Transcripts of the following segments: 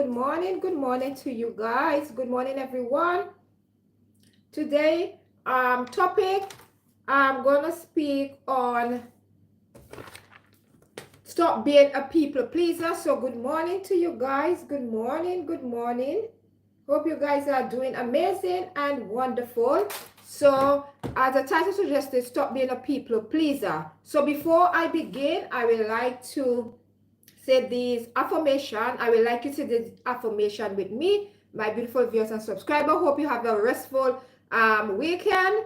Good morning to you guys. Good morning, everyone. Today, topic, I'm gonna speak on stop being a people pleaser. So good morning to you guys. Good morning, good morning. Hope you guys are doing amazing and wonderful. So as the title suggested, stop being a people pleaser. So before I begin, I would like to say this affirmation. I would like you to say this affirmation with me, my beautiful viewers and subscribers. Hope you have a restful weekend.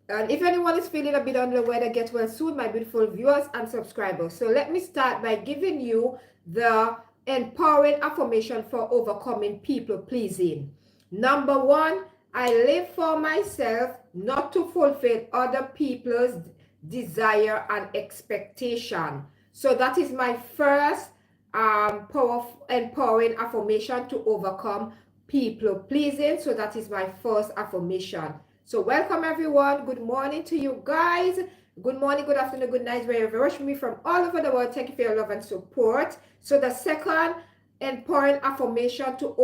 And if anyone is feeling a bit under the weather, get well soon, my beautiful viewers and subscribers. So let me start by giving you the empowering affirmation for overcoming people pleasing. Number one, I live for myself, not to fulfill other people's desire and expectation. So that is my first empowering affirmation to overcome people pleasing. So that is my first affirmation. So welcome everyone. Good morning to you guys. Good morning, good afternoon, good night, wherever you're watching me from all over the world. Thank you for your love and support. So the second empowering affirmation for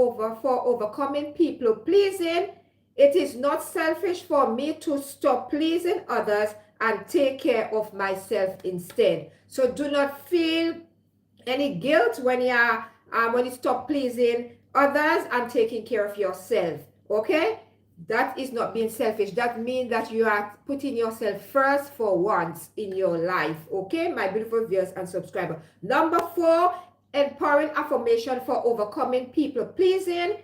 overcoming people pleasing. It is not selfish for me to stop pleasing others and take care of myself instead. So do not feel any guilt when you stop pleasing others and taking care of yourself. Okay? That is not being selfish. That means that you are putting yourself first for once in your life. Okay, my beautiful viewers and subscribers. Number four, empowering affirmation for overcoming people pleasing.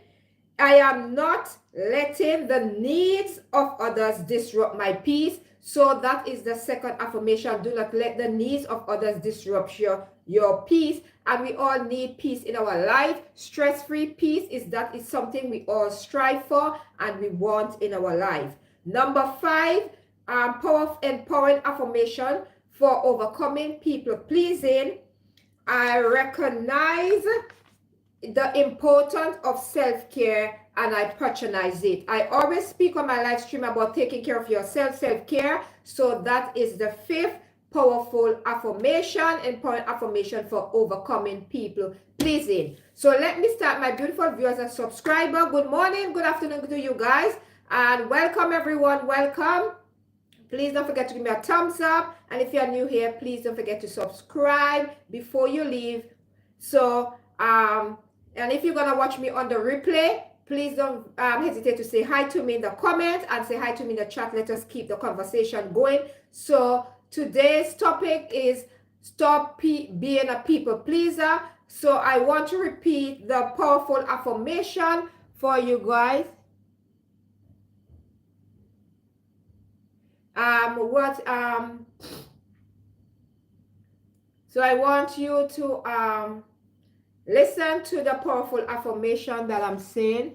I am not letting the needs of others disrupt my peace. So that is the second affirmation. Do not let the needs of others disrupt your peace. And we all need peace in our life. Stress-free peace is something we all strive for and we want in our life. Number five, empowering affirmation for overcoming people pleasing. I recognize the importance of self-care and I patronize it. I always speak on my live stream about taking care of yourself, self-care. So that is the fifth powerful affirmation, empowering affirmation for overcoming people pleasing. So let me start, my beautiful viewers and subscribers. Good morning, good afternoon to you guys, and welcome everyone. Welcome. Please don't forget to give me a thumbs up, and if you're new here, please don't forget to subscribe before you leave. So and if you're gonna watch me on the replay, please don't hesitate to say hi to me in the comments and say hi to me in the chat. Let us keep the conversation going. So today's topic is stop being a people pleaser. So I want to repeat the powerful affirmation for you guys. So I want you to listen to the powerful affirmation that I'm saying.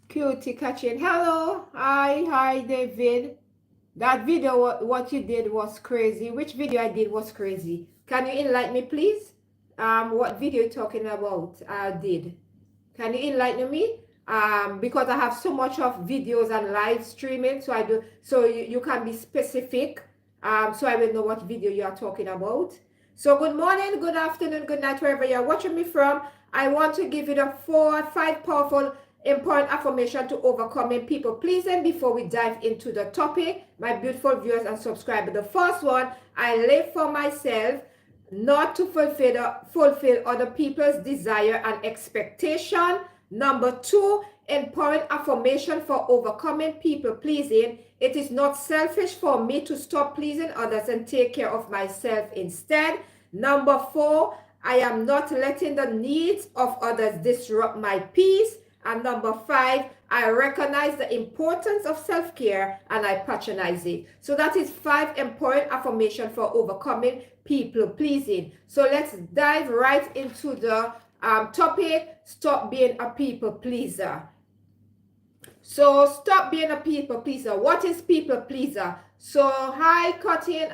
Cutie catching. Hello. Hi, David. That video, what you did was crazy. Which video I did was crazy? Can you enlighten me, please? What video you talking about I did? Can you enlighten me? Because I have so much of videos and live streaming, so I do. So you can be specific. So I will know what video you are talking about. So good morning, good afternoon, good night, wherever you're watching me from. I want to give you the five powerful, important affirmation to overcoming people pleasing before we dive into the topic, my beautiful viewers and subscribers. The first one, I live for myself, not to fulfill other people's desire and expectation. Number two, empowering affirmation for overcoming people pleasing. It is not selfish for me to stop pleasing others and take care of myself instead. Number four, I am not letting the needs of others disrupt my peace. And number five, I recognize the importance of self-care and I patronize it. So that is five empowering affirmation for overcoming people pleasing. So let's dive right into the topic, stop being a people pleaser. So stop being a people pleaser. What is people pleaser? So hi Cotton,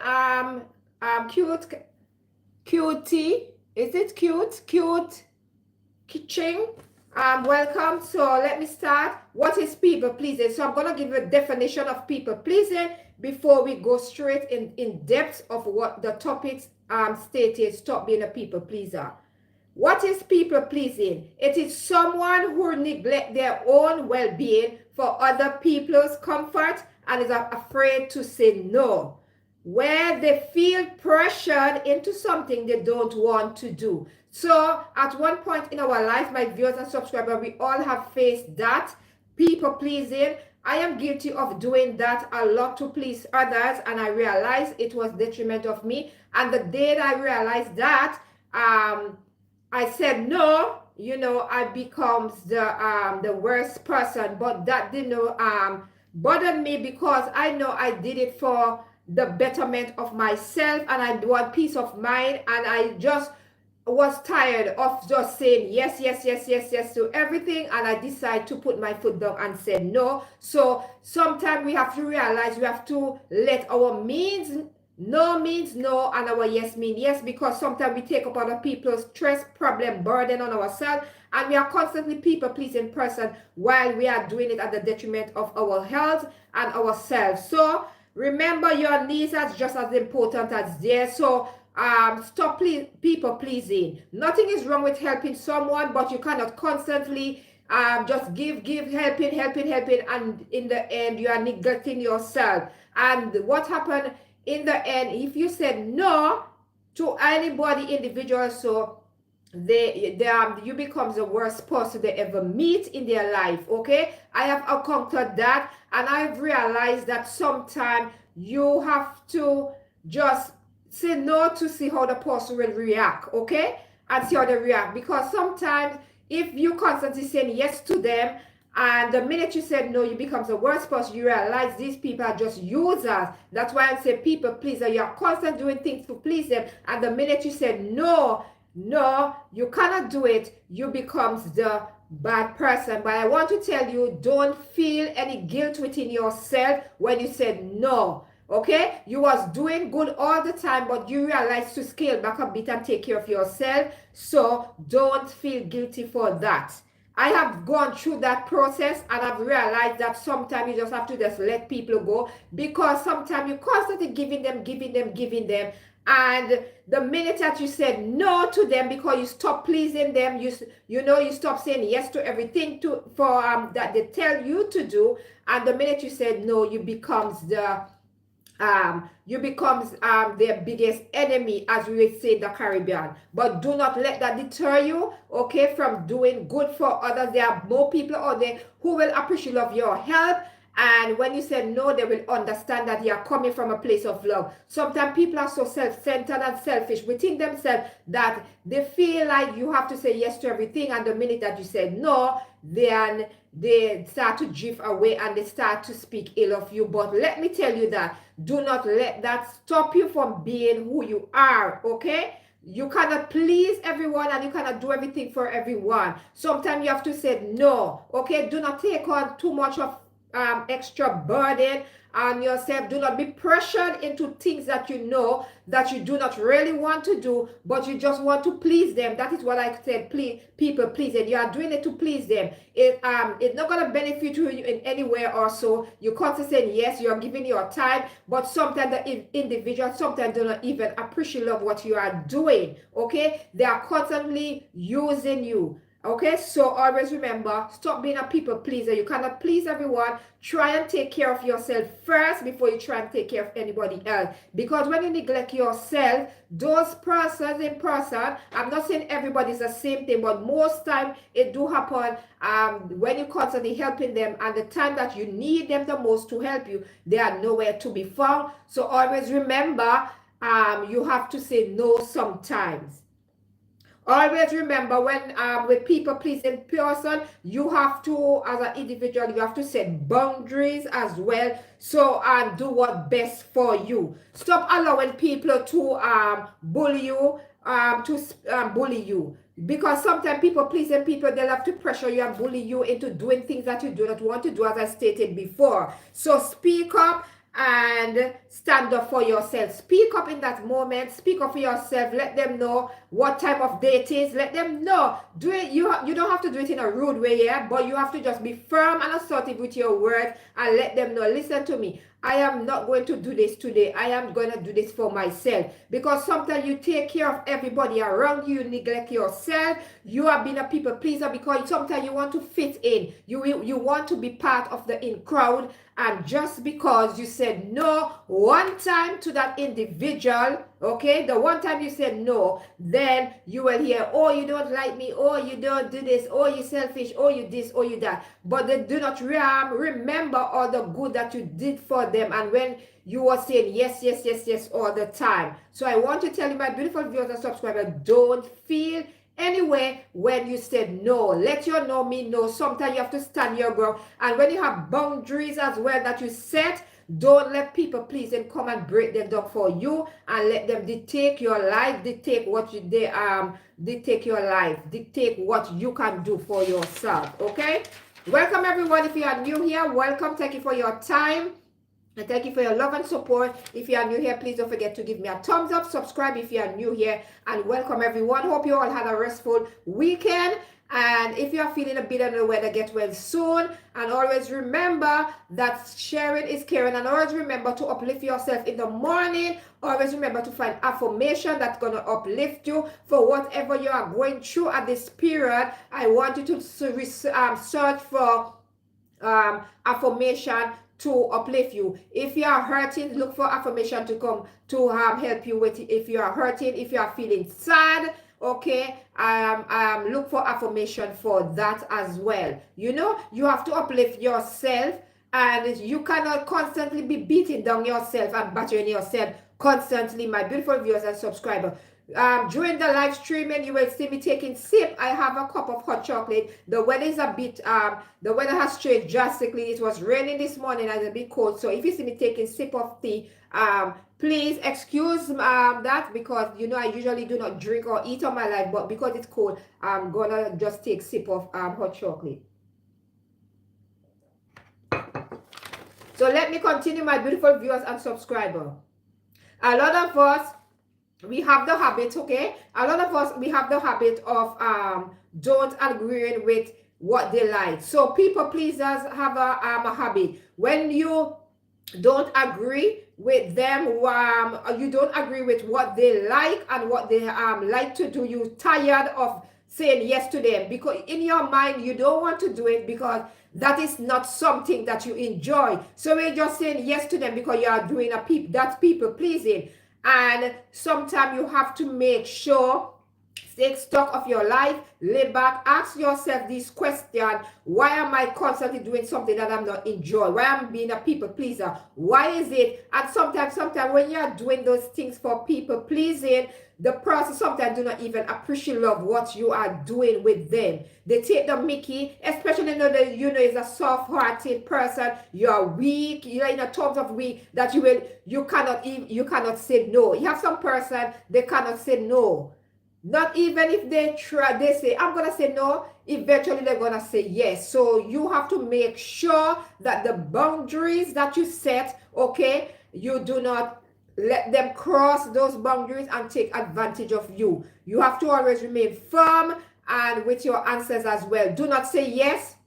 cutie, is it cute kitchen? Welcome. So let me start. What is people pleasing? So I'm going to give you a definition of people pleasing before we go straight in depth of what the topics stated, stop being a people pleaser. What is people pleasing? It is someone who neglect their own well-being for other people's comfort and is afraid to say no, where they feel pressured into something they don't want to do. So at one point in our life, my viewers and subscribers, we all have faced that people pleasing. I am guilty of doing that a lot to please others, and I realized it was detriment of me. And the day that I realized that, I said no, you know, I becomes the worst person. But that didn't bother me, because I know I did it for the betterment of myself, and I want peace of mind, and I just was tired of just saying yes, yes, yes, yes, yes to everything, and I decided to put my foot down and say no. So sometimes we have to realize we have to let our means no means no and our yes mean yes, because sometimes we take up other people's stress, problem, burden on ourselves, and we are constantly people pleasing person while we are doing it at the detriment of our health and ourselves. So remember, your needs are just as important as theirs. So stop people pleasing. Nothing is wrong with helping someone, but you cannot constantly just give, helping, and in the end you are neglecting yourself. And what happened in the end, if you said no to anybody individual, so you become the worst person they ever meet in their life. Okay, I have encountered that, and I've realized that sometimes you have to just say no to see how the person will react. Okay, and see how they react, because sometimes if you constantly saying yes to them, and the minute you said no, you become the worst person. You realize these people are just users. That's why I say people pleaser. You are constantly doing things to please them, and the minute you said no, you cannot do it, you becomes the bad person. But I want to tell you, don't feel any guilt within yourself when you said no. Okay, you was doing good all the time, but you realize to scale back a bit and take care of yourself. So don't feel guilty for that. I have gone through that process, and I've realized that sometimes you just have to just let people go, because sometimes you're constantly giving them, and the minute that you said no to them because you stop pleasing them, you stop saying yes to everything that they tell you to do, and the minute you said no, you becomes their biggest enemy, as we would say in the Caribbean. But do not let that deter you, okay, from doing good for others. There are more people out there who will appreciate of your help, and when you say no, they will understand that you are coming from a place of love. Sometimes people are so self-centered and selfish within themselves that they feel like you have to say yes to everything, and the minute that you say no, then they start to drift away and they start to speak ill of you. But let me tell you that do not let that stop you from being who you are. Okay, you cannot please everyone, and you cannot do everything for everyone. Sometimes you have to say no. Okay, do not take on too much of extra burden on yourself. Do not be pressured into things that you know that you do not really want to do, but you just want to please them. That is what I said, people pleasing. You are doing it to please them. It's not going to benefit you in any way or so. You constantly saying yes, you are giving your time, but sometimes the individual sometimes do not even appreciate what you are doing. Okay, they are constantly using you. Okay, so always remember, stop being a people pleaser. You cannot please everyone. Try and take care of yourself first before you try and take care of anybody else. Because when you neglect yourself, those persons in person, I'm not saying everybody's the same thing, but most time it do happen when you constantly helping them, and the time that you need them the most to help you, they are nowhere to be found. So always remember, you have to say no sometimes. Always remember, when with people pleasing person, you have to, as an individual, you have to set boundaries as well. So do what best for you. Stop allowing people to bully you, bully you. Because sometimes people pleasing people, they'll have to pressure you and bully you into doing things that you do not want to do, as I stated before. So speak up and stand up for yourself. Speak up in that moment. Speak up for yourself. Let them know what time of day it is. Let them know. Do it. You don't have to do it in a rude way, yeah, but you have to just be firm and assertive with your words and let them know. Listen to me. I am not going to do this today. I am going to do this for myself. Because sometimes you take care of everybody around you, you neglect yourself. You have been a people pleaser because sometimes you want to fit in. You want to be part of the in crowd. And just because you said no one time to that individual, okay, the one time you said no, then you will hear, oh, you don't like me, oh, you don't do this, oh, you selfish, oh, you this, oh, you that. But they do not remember all the good that you did for them. And when you were saying yes, yes, yes, yes all the time. So I want to tell you, my beautiful viewers and subscribers, don't feel anyway when you said no. Let your no mean no. Sometimes you have to stand your ground. And when you have boundaries as well that you set, don't let people please and come and break them down for you and let them dictate your life, dictate what you dictate your life, dictate what you can do for yourself. Okay, welcome everyone. If you are new here, welcome. Thank you for your time. And thank you for your love and support. If you are new here, please don't forget to give me a thumbs up, subscribe if you are new here, and welcome everyone. Hope you all had a restful weekend. And if you are feeling a bit under the weather, get well soon. And always remember that sharing is caring. And always remember to uplift yourself in the morning. Always remember to find affirmation that's going to uplift you for whatever you are going through at this period. I want you to search for affirmation to uplift you. If you are hurting, look for affirmation to come to help you with it. If you are hurting, if you are feeling sad, okay, look for affirmation for that as well. You know, you have to uplift yourself, and you cannot constantly be beating down yourself and battering yourself constantly, my beautiful viewers and subscribers. During the live streaming, you will see me taking sip. I have a cup of hot chocolate. The weather is a bit the weather has changed drastically. It was raining this morning and it's a bit cold, so if you see me taking sip of tea, please excuse that, because you know I usually do not drink or eat on my life, but because it's cold, I'm gonna just take sip of hot chocolate. So let me continue, my beautiful viewers and subscribers. A lot of us, we have the habit, okay? A lot of us, we have the habit of don't agreeing with what they like. So people pleasers have a habit. When you don't agree with them, you don't agree with what they like and what they like to do, you tired of saying yes to them, because in your mind you don't want to do it because that is not something that you enjoy. So you're just saying yes to them because you are doing that's people pleasing. And sometimes you have to make sure, take stock of your life, lay back, ask yourself this question: why am I constantly doing something that I'm not enjoying? Why am I being a people pleaser? Why is it? And sometimes when you are doing those things for people pleasing, the person sometimes do not even appreciate love what you are doing with them. They take the mickey, especially that is a soft-hearted person. You are weak. You are in a terms of weak that you cannot say no. You have some person, they cannot say no. Not even if they try, they say, I'm going to say no, eventually they're going to say yes. So you have to make sure that the boundaries that you set, okay, you do not let them cross those boundaries and take advantage of you. You have to always remain firm and with your answers as well. Do not say yes,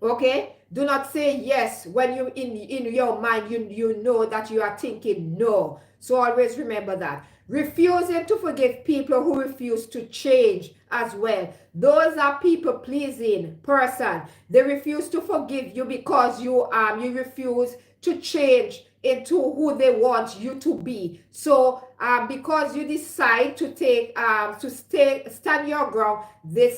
okay? Do not say yes when you in your mind, you know that you are thinking no. So always remember that. Refusing to forgive people who refuse to change as well. Those are people pleasing person. They refuse to forgive you because you refuse to change into who they want you to be. So because you decide to stand your ground, they're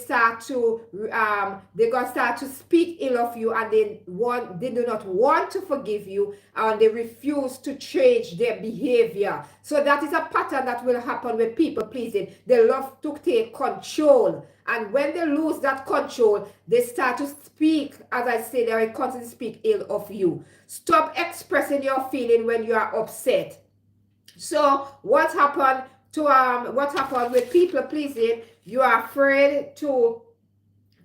gonna start to speak ill of you, and they do not want to forgive you, and they refuse to change their behavior. So that is a pattern that will happen with people pleasing. They love to take control, and when they lose that control, they start to speak, as I say, they will constantly speak ill of you. Stop expressing your feeling when you are upset. So what happened with people pleasing? You are afraid to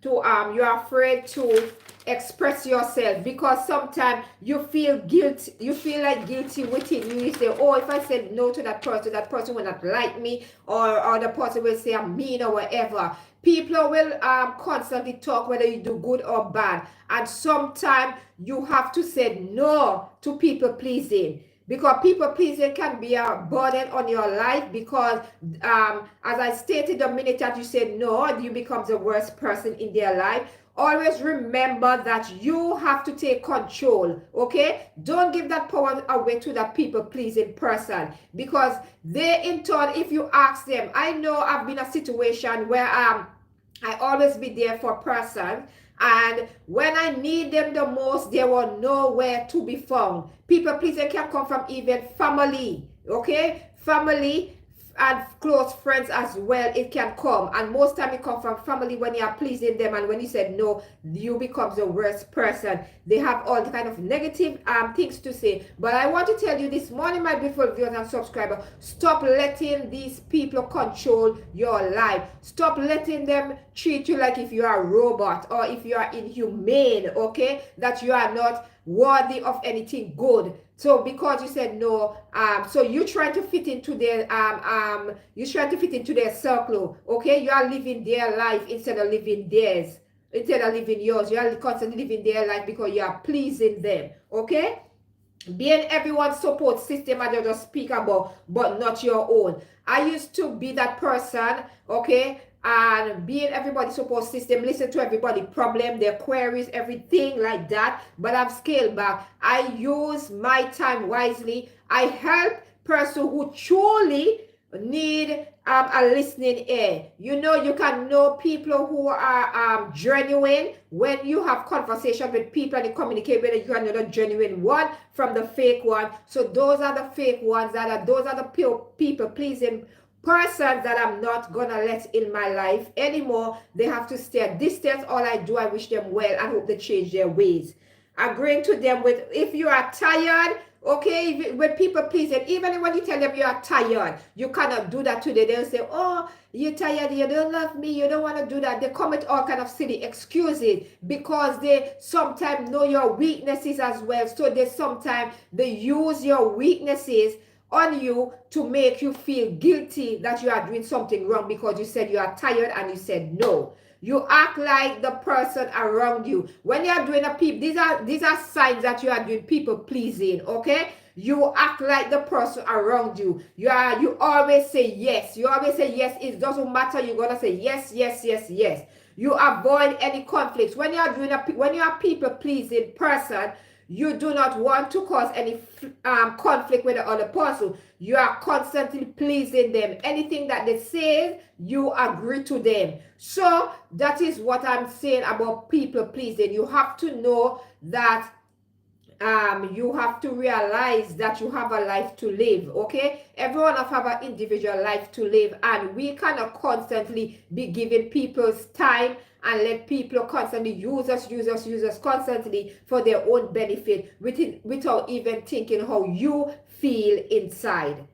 you're afraid to express yourself because sometimes you feel guilt, you feel like guilty within you. You say, oh, if I said no to that person will not like me, or the person will say I'm mean or whatever. People will constantly talk whether you do good or bad, and sometimes you have to say no to people pleasing, because people pleasing can be a burden on your life, because as I stated, the minute that you say no, you become the worst person in their life. Always remember that you have to take control, okay? Don't give that power away to that people pleasing person, because they in turn, if you ask them, I know I've been in a situation where I always be there for a person, and when I need them the most, they were nowhere to be found. People pleasing can come from even family, okay? Family and close friends as well, it can come, and most time it come from family. When you are pleasing them and when you said no, you become the worst person. They have all kind of negative things to say. But I want to tell you this morning, my beautiful viewers and subscribers, stop letting these people control your life. Stop letting them treat you like if you are a robot, or if you are inhumane, okay, that you are not worthy of anything good. So because you said no, so you try to fit into their you try to fit into their circle, okay? You are living their life instead of living theirs, instead of living yours. You are constantly living their life because you are pleasing them, okay? Being everyone's support system, I just speak about, but not your own. I used to be that person, okay, and being everybody's support system, listen to everybody problem, their queries, everything like that. But I've scaled back. I use my time wisely. I help person who truly need a listening ear. You know, you can know people who are genuine when you have conversation with people and you communicate with them. You can know the genuine one from the fake one. So those are the fake ones, those are the people pleasing persons that I'm not gonna let in my life anymore. They have to stay at distance. All I do, I wish them well and hope they change their ways. Agreeing to them with, if you are tired, okay, with people pleasing, even when you tell them you are tired, you cannot do that today. They'll say, oh, you're tired, you don't love me, you don't want to do that. They come with all kind of silly excuses because they sometimes know your weaknesses as well. So they use your weaknesses on you to make you feel guilty that you are doing something wrong because you said you are tired and you said no. You act like the person around you. When you are doing these are signs that you are doing people pleasing, okay? You act like the person around you. You always say yes. You always say yes. It doesn't matter. You're gonna say yes, yes, yes, yes. You avoid any conflicts. When you are people pleasing person, you do not want to cause any conflict with the other person. You are constantly pleasing them. Anything that they say, you agree to them. So that is what I'm saying about people pleasing. You have to know that you have to realize that you have a life to live, okay? Everyone have an individual life to live, and we cannot constantly be giving people's time and let people constantly use us constantly for their own benefit without even thinking how you feel inside.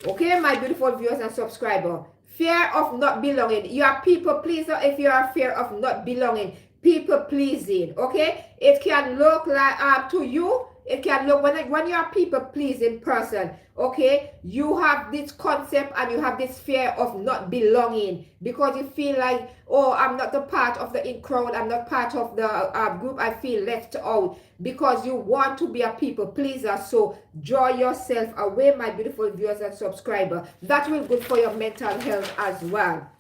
Okay, my beautiful viewers and subscribers, fear of not belonging. You are people pleaser if you are fear of not belonging. People pleasing, okay? It can look like to you, it can look when you are people pleasing person, okay? You have this concept and you have this fear of not belonging because you feel like, oh, I'm not the part of the in crowd, I'm not part of the group, I feel left out, because you want to be a people pleaser. So draw yourself away, my beautiful viewers and subscribers. That will be good for your mental health as well.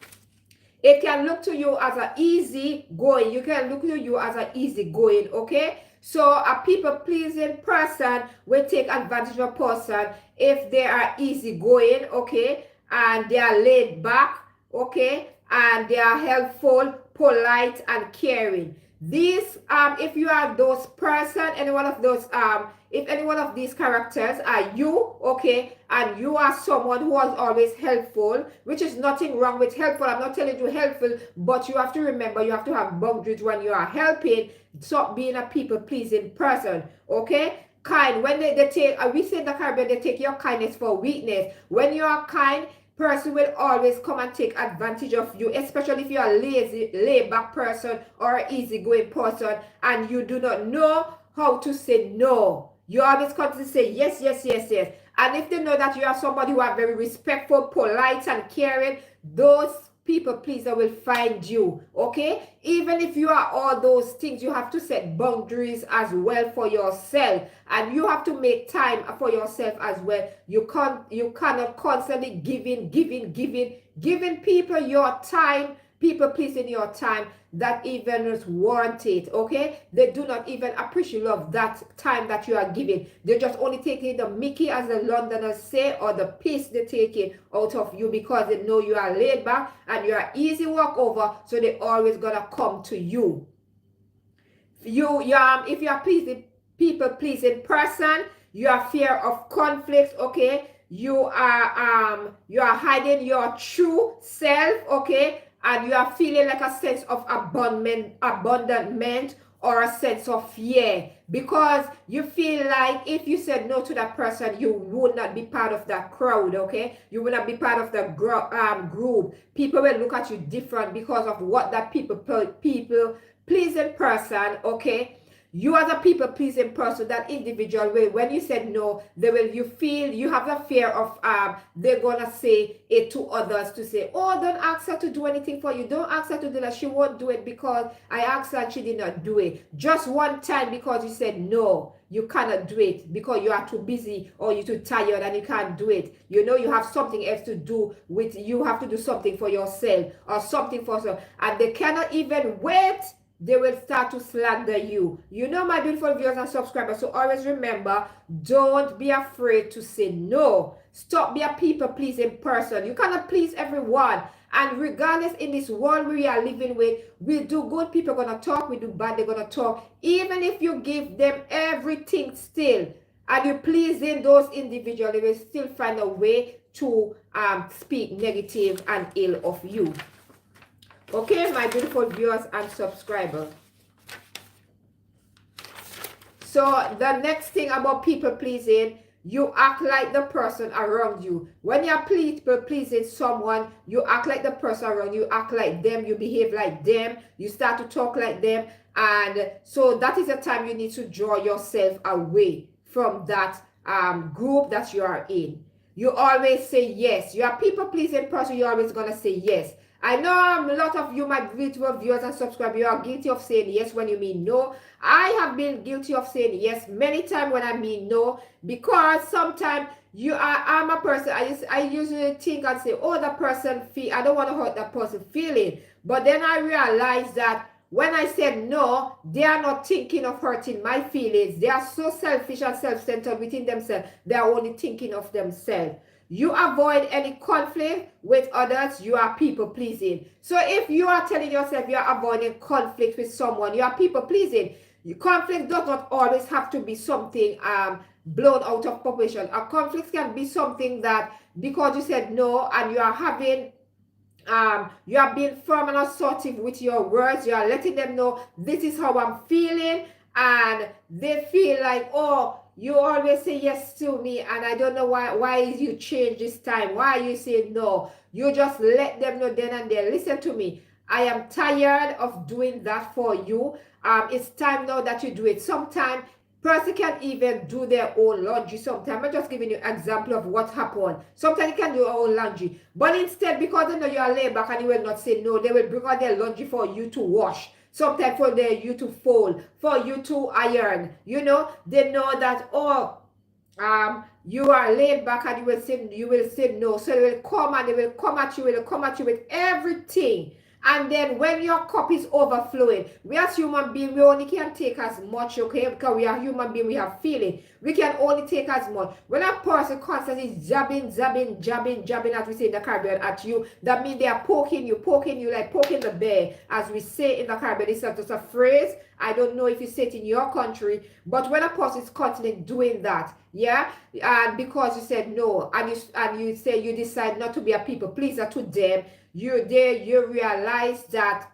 It can look to you as an easy going. You can look to you as an easy going, okay? So a people pleasing person will take advantage of a person if they are easy going, okay? And they are laid back, okay? And they are helpful, polite, and caring. These, if you are those person, any one of those, if any one of these characters are you, okay, and you are someone who is always helpful, which is nothing wrong with helpful. I'm not telling you helpful, but you have to remember, you have to have boundaries when you are helping. Stop being a people-pleasing person, okay? Kind, when they take, we say in the Caribbean, they take your kindness for weakness. When you are kind, person will always come and take advantage of you, especially if you're a lazy, laid back person or easygoing person and you do not know how to say no. You always come to say yes, yes, yes, yes. And if they know that you are somebody who are very respectful, polite, and caring, those people pleaser will find you. Okay, even if you are all those things, you have to set boundaries as well for yourself, and you have to make time for yourself as well. You cannot constantly giving people your time, people pleasing your time that even is warranted. Okay, they do not even appreciate love that time that you are giving. They just only taking the mickey, as the Londoners say, or the piss they take it out of you, because they know you are laid back and you are easy walk over, so they always gonna come to you. If you are people pleasing person, you are fear of conflict. Okay, you are hiding your true self. Okay, and you are feeling like a sense of abandonment or a sense of fear, because you feel like if you said no to that person, you would not be part of that crowd. Okay, you will not be part of the group. People will look at you different because of what that people pleasing person. Okay, you as a people pleasing person, that individual way, when you said no, you feel you have the fear of they're gonna say it to others, to say, oh, don't ask her to do anything for you, don't ask her to do that, she won't do it because I asked her and she did not do it. Just one time, because you said no, you cannot do it because you are too busy or you're too tired and you can't do it. You know, you have something else to do with, you have to do something for yourself or something for yourself, and they cannot even wait. They will start to slander you. You know, my beautiful viewers and subscribers, so always remember, don't be afraid to say no. Stop being a people-pleasing person. You cannot please everyone. And regardless, in this world we are living with, we do good, people are going to talk, we do bad, they're going to talk. Even if you give them everything still, and you pleasing those individuals, they will still find a way to speak negative and ill of you. Okay, my beautiful viewers and subscribers. So the next thing about people pleasing, you act like the person around you. When you're people pleasing someone, you act like the person around you, act like them, you behave like them, you start to talk like them. And so that is the time you need to draw yourself away from that group that you are in. You always say yes. You are people pleasing person, you're always gonna say yes. I know a lot of you, my beautiful viewers and subscribers, you are guilty of saying yes when you mean no. I have been guilty of saying yes many times when I mean no, because sometimes I'm a person, I usually think and say, oh, that person I don't want to hurt that person feeling. But then I realize that when I said no, they are not thinking of hurting my feelings. They are so selfish and self-centered within themselves. They are only thinking of themselves. You avoid any conflict with others, you are people pleasing. So if you are telling yourself you are avoiding conflict with someone, you are people pleasing. Conflict does not always have to be something blown out of proportion. A conflict can be something that because you said no and you are having you are being firm and assertive with your words, you are letting them know this is how I'm feeling, and they feel like, oh, you always say yes to me and I don't know why you change this time, why you say no. You just let them know then and there, listen to me, I am tired of doing that for you. It's time now that you do it. Sometimes person can even do their own laundry. Sometimes I'm just giving you an example of what happened. Sometimes you can do your own laundry, but instead, because they know you are laid back and you will not say no, they will bring out their laundry for you to wash. Sometimes for you to fold, for you to iron. You know, they know that, oh, you are laid back and you will say no. So they will come and they will come at you, with everything. And then when your cup is overflowing, we as human beings, we only can take as much, okay? Because we are human beings, we have feeling. We can only take as much. When a person constantly jabbing, as we say in the Caribbean, at you, that means they are poking you like poking the bear, as we say in the Caribbean. It's just a phrase. I don't know if you say it in your country, but when a person is constantly doing that, yeah, and because you said no, and you say you decide not to be a people pleaser to them, you realize that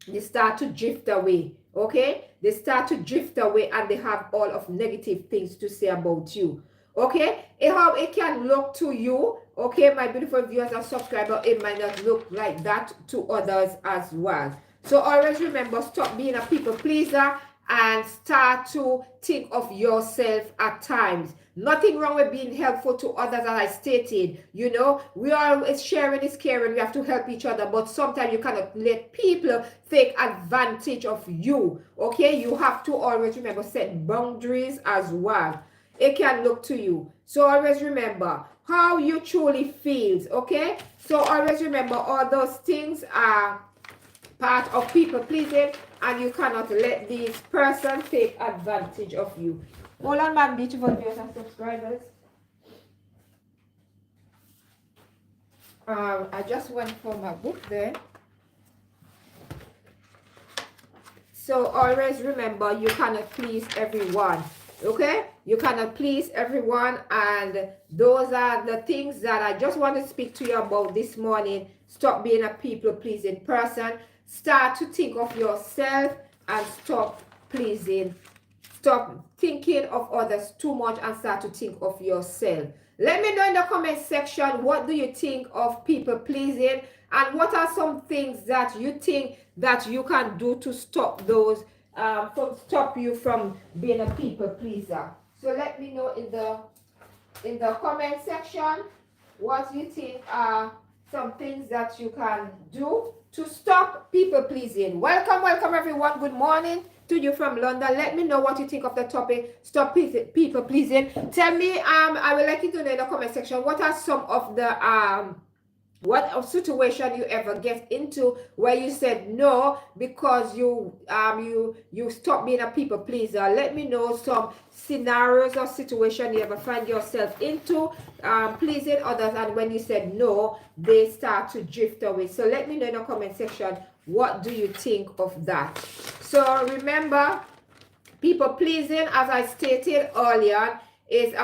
they start to drift away. Okay, they start to drift away and they have all of negative things to say about you. Okay, how it can look to you, Okay, my beautiful viewers and subscribers, it might not look like that to others as well. So always remember, stop being a people pleaser and start to think of yourself at times. Nothing wrong with being helpful to others, as I stated. You know, we are sharing is caring. We have to help each other, but sometimes you cannot let people take advantage of you. Okay, you have to always remember set boundaries as well. It can look to you. So always remember how you truly feels. Okay, so always remember all those things are part of people pleasing, and you cannot let this person take advantage of you. Hold on, my beautiful viewers and subscribers. I just went for my book there. So always remember, you cannot please everyone. Okay, you cannot please everyone, and those are the things that I just want to speak to you about this morning. Stop being a people pleasing person. Start to think of yourself and stop pleasing. Stop thinking of others too much and start to think of yourself. Let me know in the comment section, what do you think of people pleasing, and what are some things that you think that you can do to stop those stop you from being a people pleaser. So let me know in the comment section what you think are some things that you can do to stop people pleasing. Welcome everyone. Good morning to you from London. Let me know what you think of the topic, stop people pleasing. Tell me, I would like you to know in the comment section, what are some of the what situation you ever get into where you said no because you stop being a people pleaser. Let me know some scenarios or situation you ever find yourself into pleasing others, and when you said no, they start to drift away. So let me know in the comment section, what do you think of that? So remember, people pleasing, as I stated earlier, is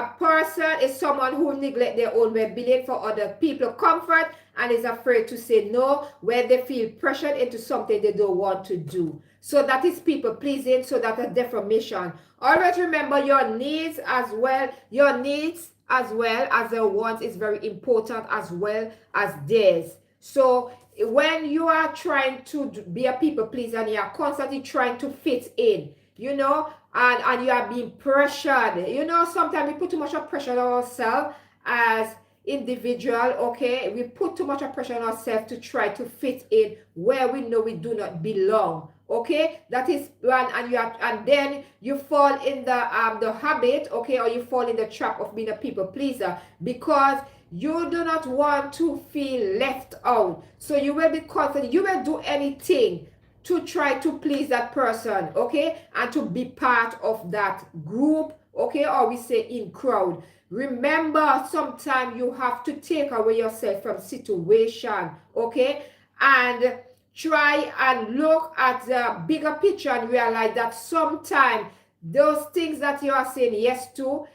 someone who neglect their own well-being for other people's comfort and is afraid to say no where they feel pressured into something they don't want to do. So that is people pleasing. So that is defamation. Always remember, your needs as well as their wants is very important as well as theirs. So when you are trying to be a people pleaser and you are constantly trying to fit in, you know, and you are being pressured, you know, sometimes we put too much of pressure on ourselves as individual. Okay, we put too much of pressure on ourselves to try to fit in where we know we do not belong. Okay, that is one, and then you fall in the habit, okay, or you fall in the trap of being a people pleaser because you do not want to feel left out. So you will be confident, you will do anything to try to please that person, okay, and to be part of that group, okay, or we say in crowd. Remember, sometimes you have to take away yourself from situation, okay, and try and look at the bigger picture and realize that sometimes those things that you are saying yes to,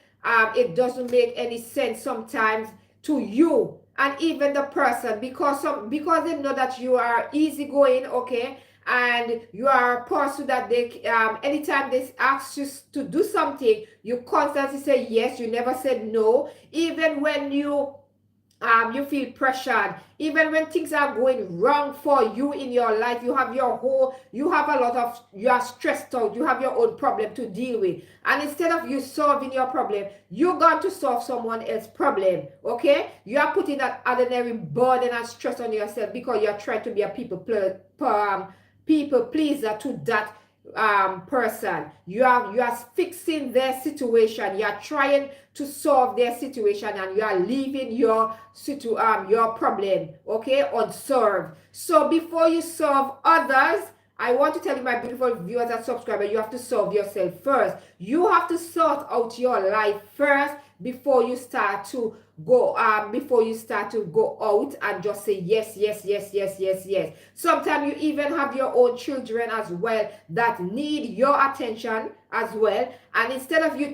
it doesn't make any sense sometimes to you and even the person, because they know that you are easygoing, okay, and you are a person that they anytime they ask you to do something, you constantly say yes. You never said no, even when you feel pressured, even when things are going wrong for you in your life. You have you are stressed out, you have your own problem to deal with, and instead of you solving your problem, you're going to solve someone else's problem. Okay, you are putting that ordinary burden and stress on yourself because you're trying to be a people pleaser to that person. You are fixing their situation, you are trying to solve their situation, and you are leaving your problem, okay, unsolved. So before you solve others, I want to tell you, my beautiful viewers and subscribers, you have to solve yourself first. You have to sort out your life first before you start to go out and just say yes. Sometimes you even have your own children as well that need your attention as well, and instead of you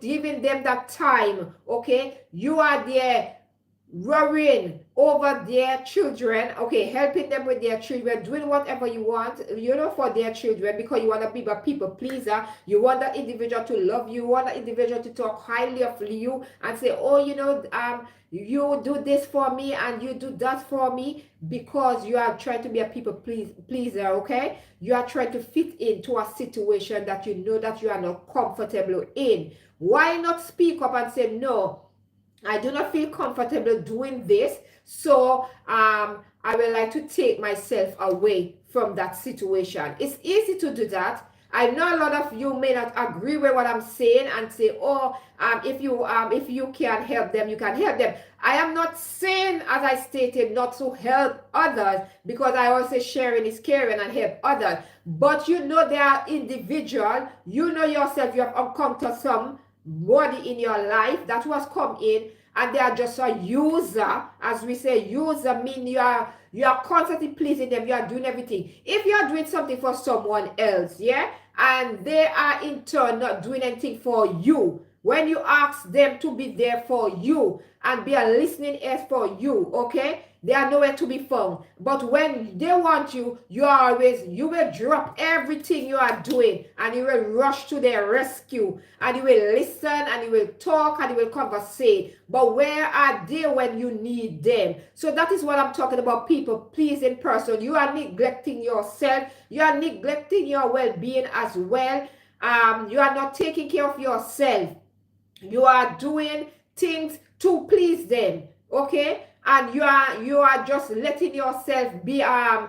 giving them that time, okay, you are there worrying over their children, okay, helping them with their children, doing whatever you want, for their children, because you want to be a people pleaser. You want that individual to love you, you want that individual to talk highly of you and say, oh, you do this for me and you do that for me, because you are trying to be a people pleaser, okay? You are trying to fit into a situation that you know that you are not comfortable in. Why not speak up and say, no, I do not feel comfortable doing this, so I would like to take myself away from that situation. It's easy to do that. I know a lot of you may not agree with what I'm saying and say, oh, if you can help them, you can help them. I am not saying, as I stated, not to help others, because I also sharing is caring and help others. But there are individuals, yourself, you have encountered somebody in your life that was come in and they are just a user. As we say, user mean you are constantly pleasing them, you are doing everything. If you are doing something for someone else, yeah, and they are in turn not doing anything for you, when you ask them to be there for you and be a listening ear for you, okay, they are nowhere to be found. But when they want you, you will drop everything you are doing and you will rush to their rescue and you will listen and you will talk and you will conversate. But where are they when you need them? So that is what I'm talking about, people pleasing person. You are neglecting yourself. You are neglecting your well-being as well. You are not taking care of yourself. You are doing things to please them, okay? And you are just letting yourself be an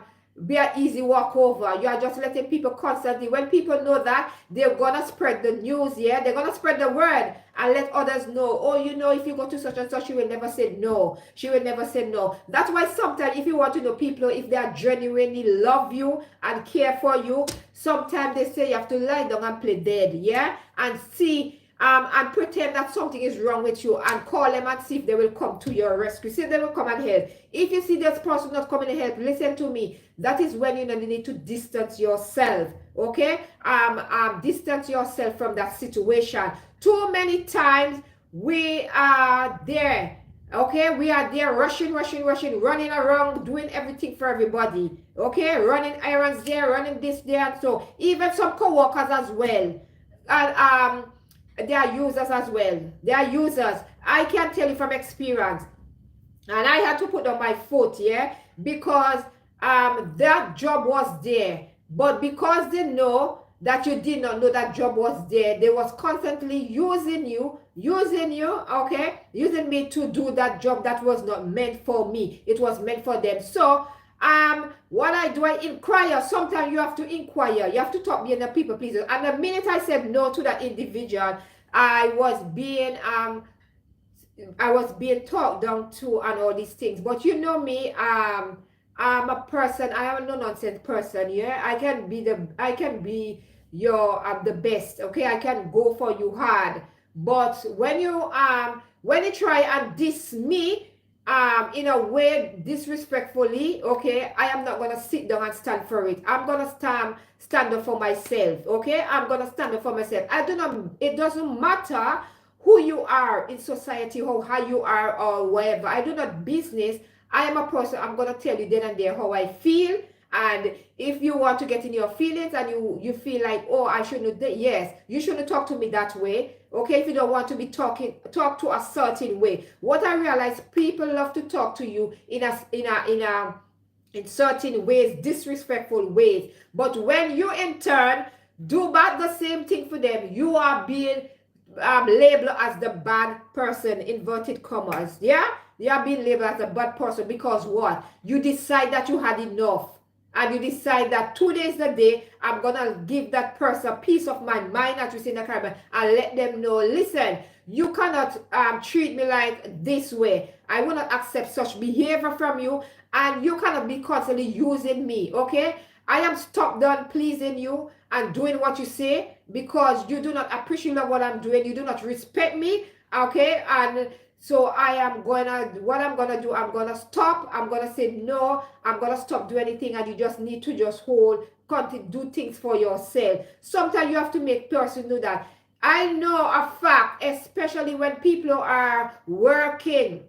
easy walkover. You are just letting people constantly, when people know that, they're gonna spread the news, yeah, they're gonna spread the word and let others know, oh, if you go to such and such, she will never say no. She will never say no. That's why sometimes if you want to know people, if they are genuinely love you and care for you, sometimes they say you have to lie down and play dead, yeah, and see and pretend that something is wrong with you and call them and see if they will come to your rescue. See if they will come and help. If you see this person not coming to help, listen to me. That is when you need to distance yourself. Okay? Distance yourself from that situation. Too many times we are there. Okay, we are there rushing, running around, doing everything for everybody. Okay, running errands there, running this there, and so even some co-workers as well. And they are users as well. They are users. I can tell you from experience. And I had to put on my foot, yeah, because that job was there. But because they know that you did not know that job was there, they was constantly using you, okay, using me to do that job that was not meant for me. It was meant for them. So what I do, I inquire. Sometimes you have to inquire. You have to talk being a people pleaser. And the minute I said no to that individual, I was being talked down to and all these things. But you know me, I'm a person. I am a no nonsense person. Yeah, I can be your the best. Okay, I can go for you hard. But when you try and diss me in a way disrespectfully, okay, I am not gonna sit down and stand for it. I'm gonna stand up for myself. Okay, I'm gonna stand up for myself. It doesn't matter who you are in society or how you are or whatever. I do not business. I am a person. I'm gonna tell you then and there how I feel. And if you want to get in your feelings and you feel like, oh, I shouldn't, yes, you shouldn't talk to me that way. Okay, if you don't want to be talk to a certain way. What I realize, people love to talk to you in certain ways, disrespectful ways. But when you in turn do back the same thing for them, you are being labeled as the bad person, inverted commas. Yeah, you are being labeled as a bad person because what? You decide that you had enough. And you decide that today is the day I'm gonna give that person a piece of my mind, as we say in the Caribbean, and let them know, listen, you cannot treat me like this way. I will not accept such behavior from you, and you cannot be constantly using me. Okay, I am stopped done pleasing you and doing what you say because you do not appreciate what I'm doing. You do not respect me. Okay, and so what I'm gonna do, I'm gonna stop. I'm gonna say no. I'm gonna stop doing anything, and you just need to just do things for yourself. Sometimes you have to make person do that. I know a fact, especially when people are working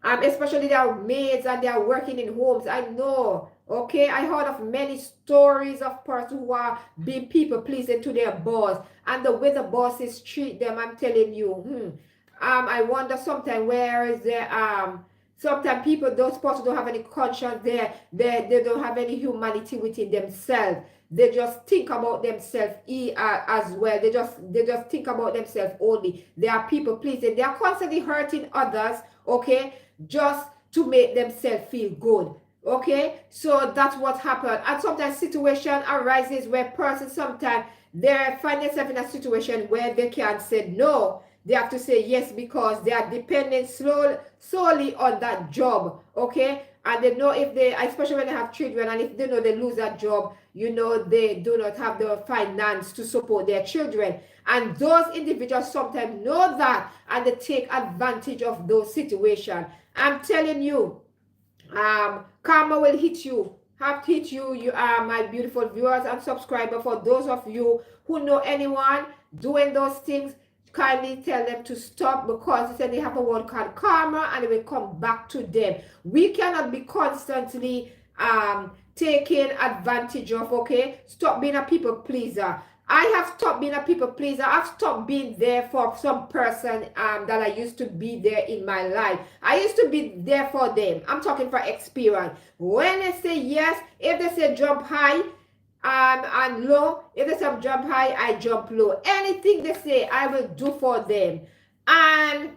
Especially they are maids and they are working in homes. I know. Okay, I heard of many stories of persons who are being people pleasing to their boss, and the way the bosses treat them. I'm telling you. I wonder sometimes where is the sometimes people, those persons don't have any conscience there. They don't have any humanity within themselves. They just think about themselves as well. They just think about themselves only. They are people pleasing. They are constantly hurting others, okay, just to make themselves feel good. Okay, so that's what happened. And sometimes situation arises where persons sometimes they find themselves in a situation where they can't say no. They have to say yes because they are dependent solely on that job. Okay, and they know if they, especially when they have children, and if they know they lose that job, they do not have the finance to support their children. And those individuals sometimes know that, and they take advantage of those situations. I'm telling you, karma will hit you. Have hit you. You are my beautiful viewers and subscribers. For those of you who know anyone doing those things, kindly tell them to stop, because they said they have a word called karma and it will come back to them. We cannot be constantly taken advantage of. Okay, stop being a people pleaser. I have stopped being a people pleaser. I've stopped being there for some person that I used to be there in my life. I used to be there for them. I'm talking for experience. When they say yes, if they say jump high and low, if they say jump high, I jump low. Anything they say, I will do for them. And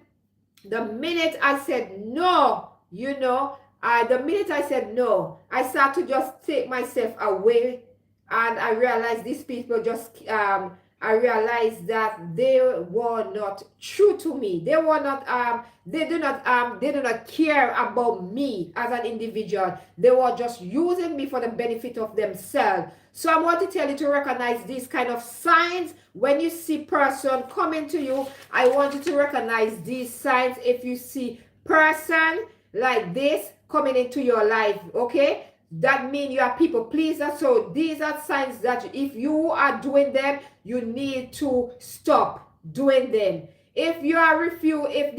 the minute I said no, the minute I said no, I start to just take myself away. And I realized these people I realized that they were not true to me. They were not, they do not care about me as an individual. They were just using me for the benefit of themselves. So I want to tell you to recognize these kind of signs. When you see person coming to you, I want you to recognize these signs. If you see person like this coming into your life, okay? That means you are people pleaser. So these are signs that if you are doing them, you need to stop doing them. If they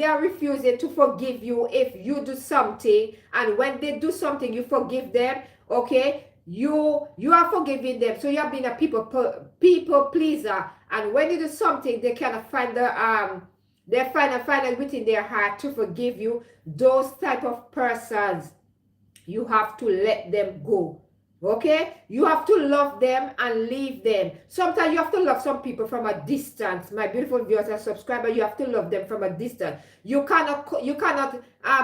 are refusing to forgive you, if you do something, and when they do something, you forgive them, okay, you are forgiving them. So you are being a people pleaser. And when you do something, they cannot find they find it within their heart to forgive you. Those type of persons, you have to let them go. Okay? You have to love them and leave them. Sometimes you have to love some people from a distance. My beautiful viewers and subscribers, you have to love them from a distance. You cannot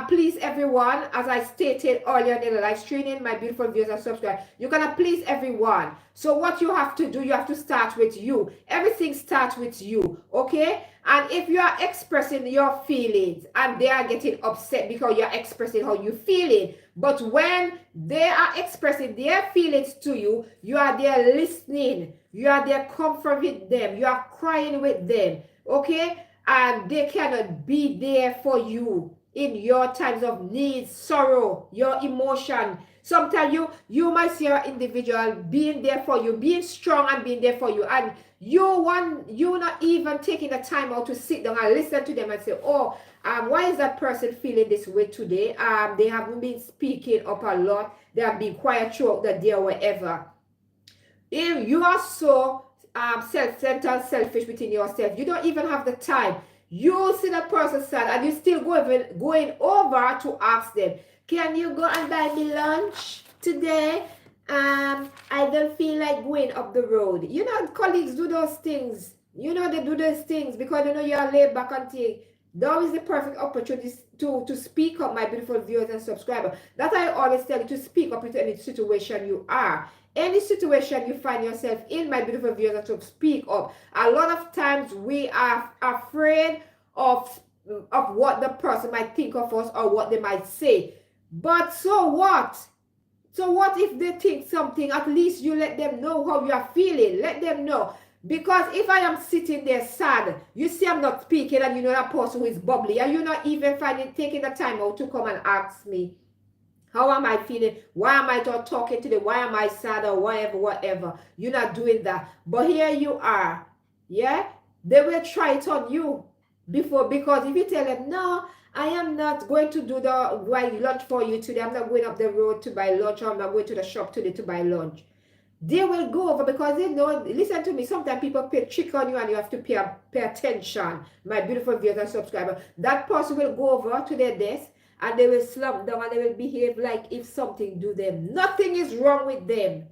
please everyone, as I stated earlier in the live streaming, my beautiful viewers and subscribers. You cannot please everyone. So what you have to do, you have to start with you. Everything starts with you. Okay? And if you are expressing your feelings and they are getting upset because you are expressing how you feeling, but when they are expressing their feelings to you, you are there listening. You are there comforting them. You are crying with them. Okay? And they cannot be there for you in your times of need, sorrow, your emotion. Sometimes you might see an individual being there for you, being strong and being there for you, and you're not even taking the time out to sit down and listen to them and say, oh, why is that person feeling this way today? They haven't been speaking up a lot. They have been quiet throughout the day or whatever. If you are so self-centered, selfish within yourself, you don't even have the time. You see that person sad and you still going over to ask them, can you go and buy me lunch today? I don't feel like going up the road. Colleagues do those things. They do those things because they know you are laid back and take. That is the perfect opportunity to speak up, my beautiful viewers and subscribers. That I always tell you, to speak up into any situation you are. Any situation you find yourself in, my beautiful viewers, to speak up. A lot of times we are afraid of what the person might think of us or what they might say. But so what? So what if they think something? At least you let them know how you are feeling. Let them know. Because if I am sitting there sad, you see I'm not speaking, and you know that person who is bubbly, and you're not even taking the time out to come and ask me, how am I feeling? Why am I not talking to them? Why am I sad or whatever? You're not doing that. But here you are. Yeah? They will try it on you before, because if you tell them, no, I am not going to do the buy lunch for you today. I'm not going up the road to buy lunch, or I'm not going to the shop today to buy lunch. They will go over because they know, listen to me, sometimes people pay trick on you and you have to pay attention, my beautiful viewers and subscribers. That person will go over to their desk and they will slump down and they will behave like if something do them. Nothing is wrong with them.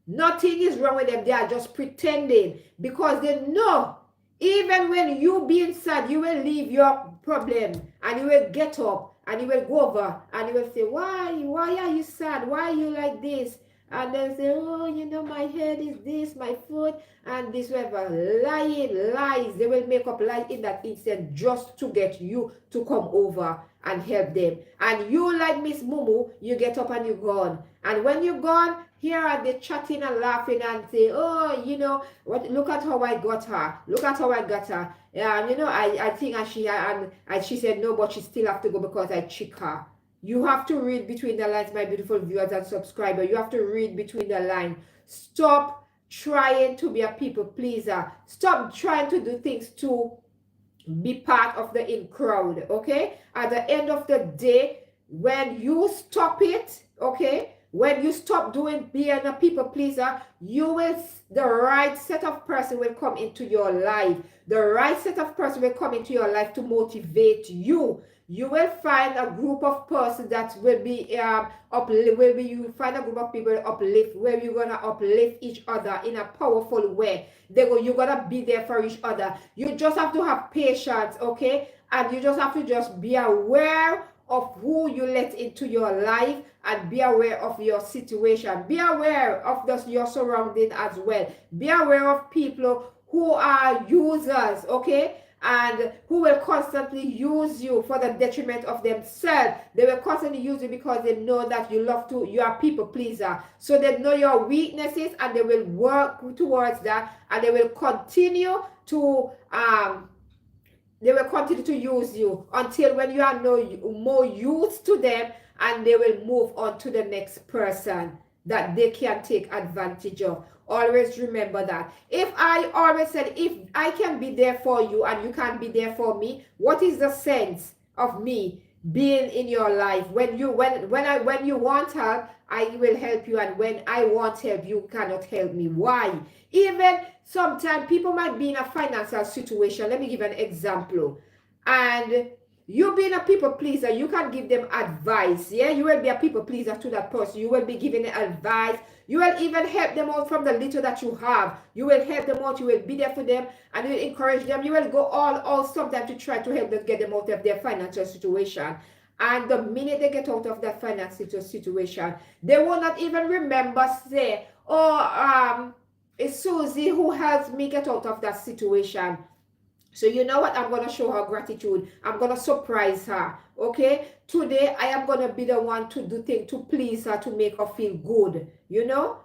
Nothing is wrong with them. They are just pretending because they know even when you being sad, you will leave your problem and you will get up and you will go over and you will say, why are you sad? Why are you like this? And then say, oh, you know, my head is this, my foot, and this, whatever. Lying, lies. They will make up lies in that instant just to get you to come over and help them. And you, like Miss Mumu, you get up and you're gone. And when you're gone, here are they chatting and laughing and say, oh, you know, what? Look at how I got her. Look at how I got her. You know, I think and she said no, but she still have to go because I trick her. You have to read between the lines, my beautiful viewers and subscribers. You have to read between the lines. Stop trying to be a people pleaser. Stop trying to do things to be part of the in crowd, okay? At the end of the day, when you stop it, okay? When you stop being a people pleaser, the right set of person will come into your life. The right set of person will come into your life to motivate you. You will find a group of persons that will be you find a group of people uplift, where you're gonna uplift each other in a powerful way. You're gonna be there for each other. You just have to have patience, okay? And you just have to just be aware of who you let into your life and be aware of your situation. Be aware of your surrounding as well. Be aware of people who are users, okay? And who will constantly use you for the detriment of themselves. They will constantly use you because they know that you are a people pleaser. So they know your weaknesses and they will work towards that, and they will continue to use you until when you are no more used to them, and they will move on to the next person that they can take advantage of. Always remember that. If I always said, if I can be there for you and you can't be there for me, what is the sense of me being in your life? When you want help, I will help you, and when I want help, you cannot help me. Why? Even sometimes people might be in a financial situation. Let me give an example. And you being a people pleaser, you can give them advice. Yeah, you will be a people pleaser to that person. You will be giving them advice. You will even help them out from the little that you have. You will help them out. You will be there for them, and you will encourage them. You will go all sometimes to try to help them, get them out of their financial situation. And the minute they get out of that financial situation, they will not even remember, say, oh, it's Susie who helped me get out of that situation. So you know what? I'm going to show her gratitude. I'm going to surprise her. Okay? Today, I am going to be the one to do things to please her, to make her feel good. You know?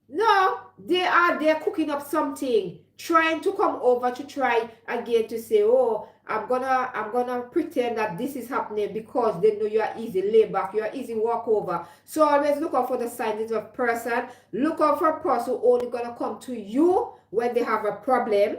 No, they're cooking up something, trying to come over to try again to say, oh, I'm gonna pretend that this is happening because they know you are easy lay back, you are easy walk over. So always look out for the signs of person. Look out for a person who only gonna come to you when they have a problem,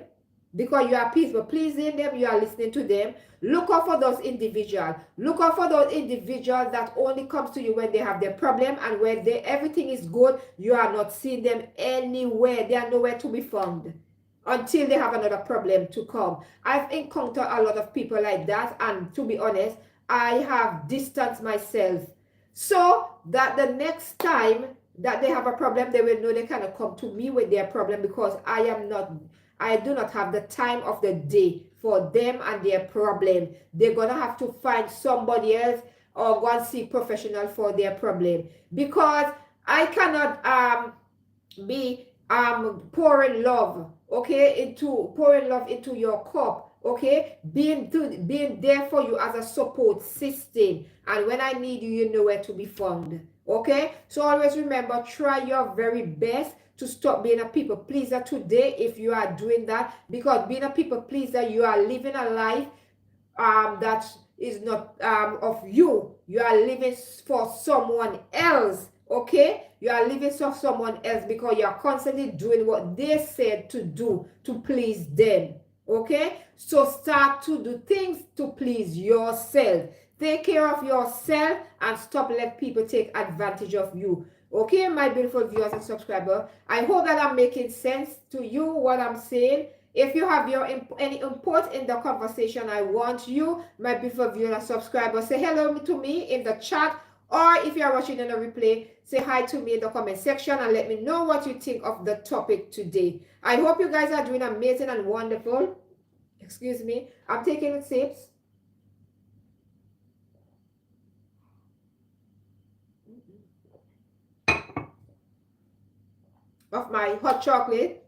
because you are peaceful pleasing them, you are listening to them. Look out for those individuals. Look out for those individuals that only comes to you when they have their problem, and when everything is good, you are not seeing them anywhere. They are nowhere to be found until they have another problem to come. I've encountered a lot of people like that, and to be honest, I have distanced myself so that the next time that they have a problem, they will know they cannot come to me with their problem, because I do not have the time of the day for them and their problem. They're gonna have to find somebody else or go and see professional for their problem, because I cannot be pouring love into your cup, okay, being there for you as a support system, and when I need you, you know where to be found. Okay, so always remember, try your very best to stop being a people pleaser today if you are doing that, because being a people pleaser, you are living a life that is not of you. You are living for someone else. Okay, you are living for someone else because you are constantly doing what they said to do to please them. Okay, so start to do things to please yourself. Take care of yourself and stop let people take advantage of you. Okay, my beautiful viewers and subscribers, I hope that I'm making sense to you what I'm saying. If you have any input in the conversation, I want you, my beautiful viewers and subscribers, say hello to me in the chat, or if you are watching in a replay, say hi to me in the comment section and let me know what you think of the topic today. I hope you guys are doing amazing and wonderful. Excuse me, I'm taking sips of my hot chocolate.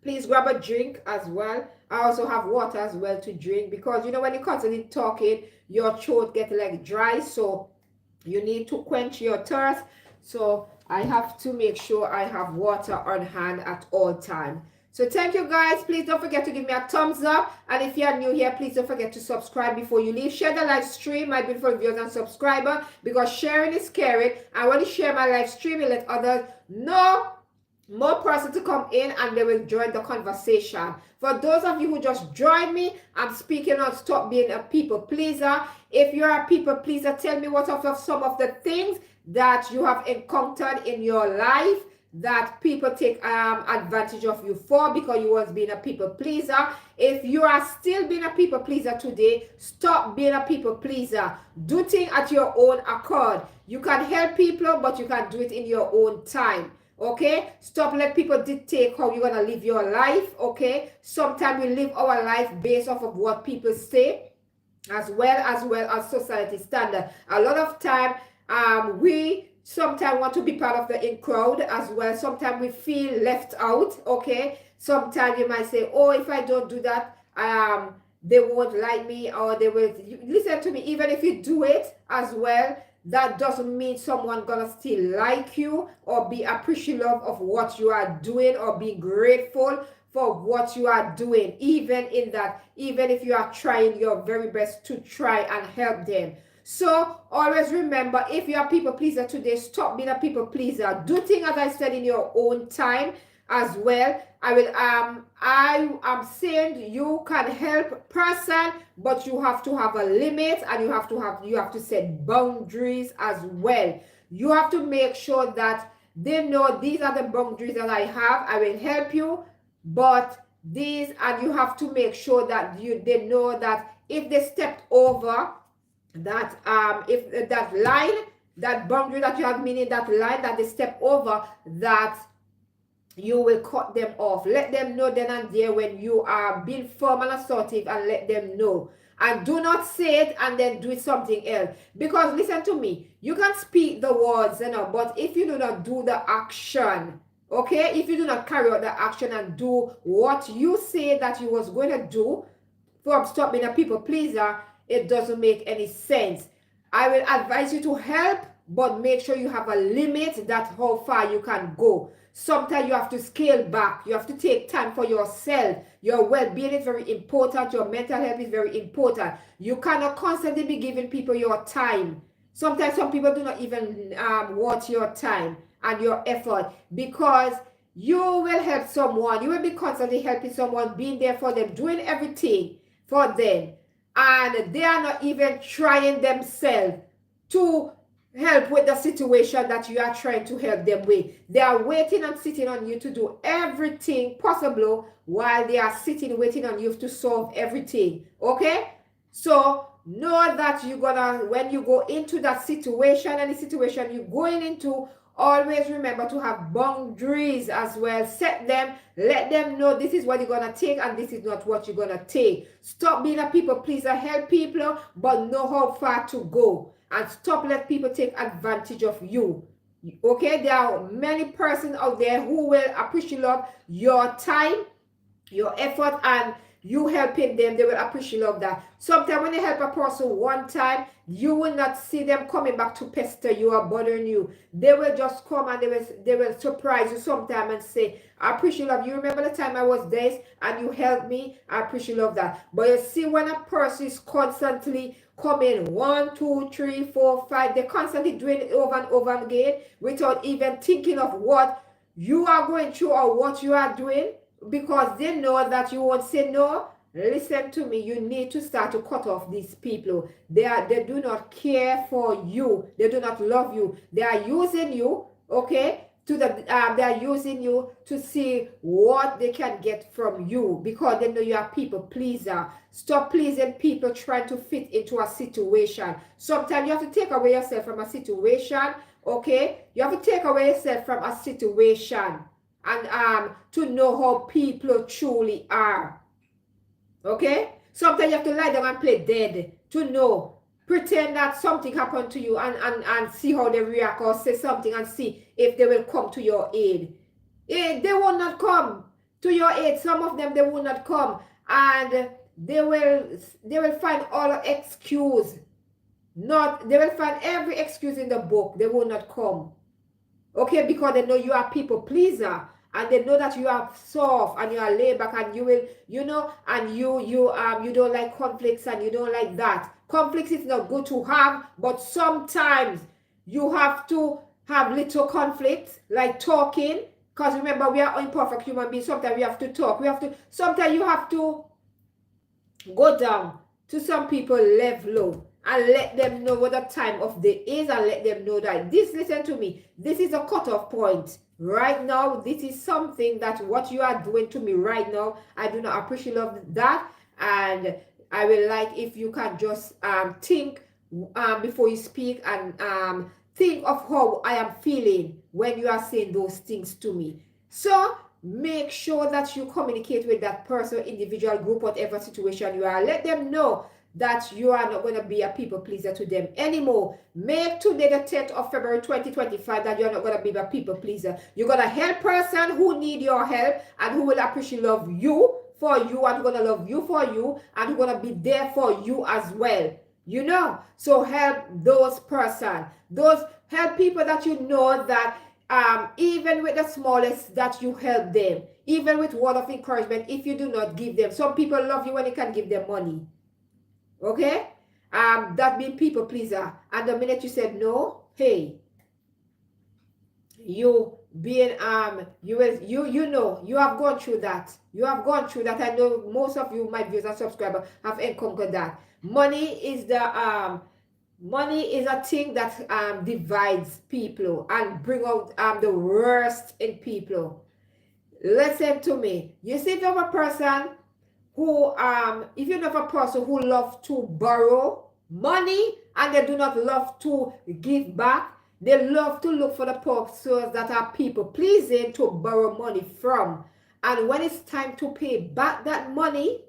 Please grab a drink as well. I also have water as well to drink, because you know when you're constantly talking, your throat gets like dry, so you need to quench your thirst. So I have to make sure I have water on hand at all time. So thank you guys. Please don't forget to give me a thumbs up, and if you are new here, please don't forget to subscribe before you leave. Share the live stream, my beautiful viewers and subscribers, because sharing is caring. I want to share my live stream and let others know, more person to come in, and they will join the conversation. For those of you who just joined me, I'm speaking on stop being a people pleaser. If you're a people pleaser, tell me what of some of the things that you have encountered in your life that people take advantage of you for because you was being a people pleaser. If you are still being a people pleaser today, stop being a people pleaser. Do things at your own accord. You can help people, but you can do it in your own time. Okay, stop let people dictate how you're gonna live your life. Okay, sometimes we live our life based off of what people say, as well as society standard. A lot of time we sometimes want to be part of the in crowd as well. Sometimes we feel left out. Okay, sometimes you might say, oh, if I don't do that, they won't like me, or they will listen to me. Even if you do it as well, that doesn't mean someone gonna still like you or be appreciative of what you are doing or be grateful for what you are doing. Even in that, even if you are trying your very best to try and help them. So always remember, if you are a people pleaser today, stop being a people pleaser. Do things, as I said, in your own time as well. I am saying you can help person, but you have to have a limit, and you have to set boundaries as well. You have to make sure that they know these are the boundaries that I have. I will help you, but these, and you have to make sure that they know that if they stepped over that if that line, that boundary that you have, meaning that line that they step over, that you will cut them off. Let them know then and there when you are being firm and assertive, and let them know. And do not say it and then do something else. Because listen to me, you can speak the words, but if you do not do the action, okay, if you do not carry out the action and do what you say that you was going to do, from stop being a people pleaser, it doesn't make any sense. I will advise you to help, but make sure you have a limit, that how far you can go. Sometimes you have to scale back. You have to take time for yourself. Your well-being is very important. Your mental health is very important. You cannot constantly be giving people your time. Sometimes some people do not even want your time and your effort, because you will help someone. You will be constantly helping someone, being there for them, doing everything for them, and they are not even trying themselves to help with the situation that you are trying to help them with. They are waiting and sitting on you to do everything possible, while they are sitting waiting on you to solve everything. Okay, so know that you're gonna, when you go into that situation, any situation you're going into, always remember to have boundaries as well. Set them, let them know this is what you're gonna take and this is not what you're gonna take. Stop being a people pleaser. Help people, but know how far to go, and stop let people take advantage of you. Okay, there are many persons out there who will appreciate your time, your effort, and you helping them. They will appreciate that. Sometimes when you help a person one time, you will not see them coming back to pester you or bothering you. They will just come and they will surprise you sometime and say, I appreciate you. Remember the time I was this and you helped me? I appreciate that. But you see, when a person is constantly coming 1, 2, 3, 4, 5, they're constantly doing it over and over again without even thinking of what you are going through or what you are doing, because they know that you won't say no. listen to me, you need to start to cut off these people. They do not care for you. They do not love you. They are using you, okay? They are using you to see what they can get from you because they know you are people pleaser. Stop pleasing people trying to fit into a situation. Sometimes you have to take away yourself from a situation, okay? You have to take away yourself from a situation and to know how people truly are. Okay? Sometimes you have to lie down and play dead to know. Pretend that something happened to you and see how they react or say something and see if they will come to your aid. They will not come to your aid. Some of them, they will not come. And they will find all excuse. They will find every excuse in the book. They will not come. Okay? Because they know you are people pleaser. And they know that you are soft and you are laid back and you will, and you don't like conflicts and you don't like that. Conflicts is not good to have, but sometimes you have to have little conflicts, like talking. Because remember, we are imperfect human beings. Sometimes we have to talk. Sometimes you have to go down to some people level and let them know what the time of day is and let them know that listen to me, this is a cutoff point. Right now, this is something that what you are doing to me right now, I do not appreciate that. And I will like if you can just think before you speak and think of how I am feeling when you are saying those things to me. So make sure that you communicate with that person, individual, group, whatever situation you are. Let them know that you are not going to be a people pleaser to them anymore. Make today the 10th of February 2025 that you're not going to be a people pleaser. You're going to help person who need your help and who will appreciate love you for you and going to love you for you and who's going to be there for you as well. So help those person. Help people that you know that even with the smallest that you help them, even with word of encouragement, if you do not give them. Some people love you when you can give them money. Okay? That being people pleaser. And the minute you said no, hey, you being you have gone through that. You have gone through that. I know most of you, my viewers and subscribers, have encountered that. Money is a thing that divides people and bring out the worst in people. Listen to me. You see, if you have a person who if you have a person who loves to borrow money and they do not love to give back, they love to look for the persons that are people pleasing to borrow money from. And when it's time to pay back that money,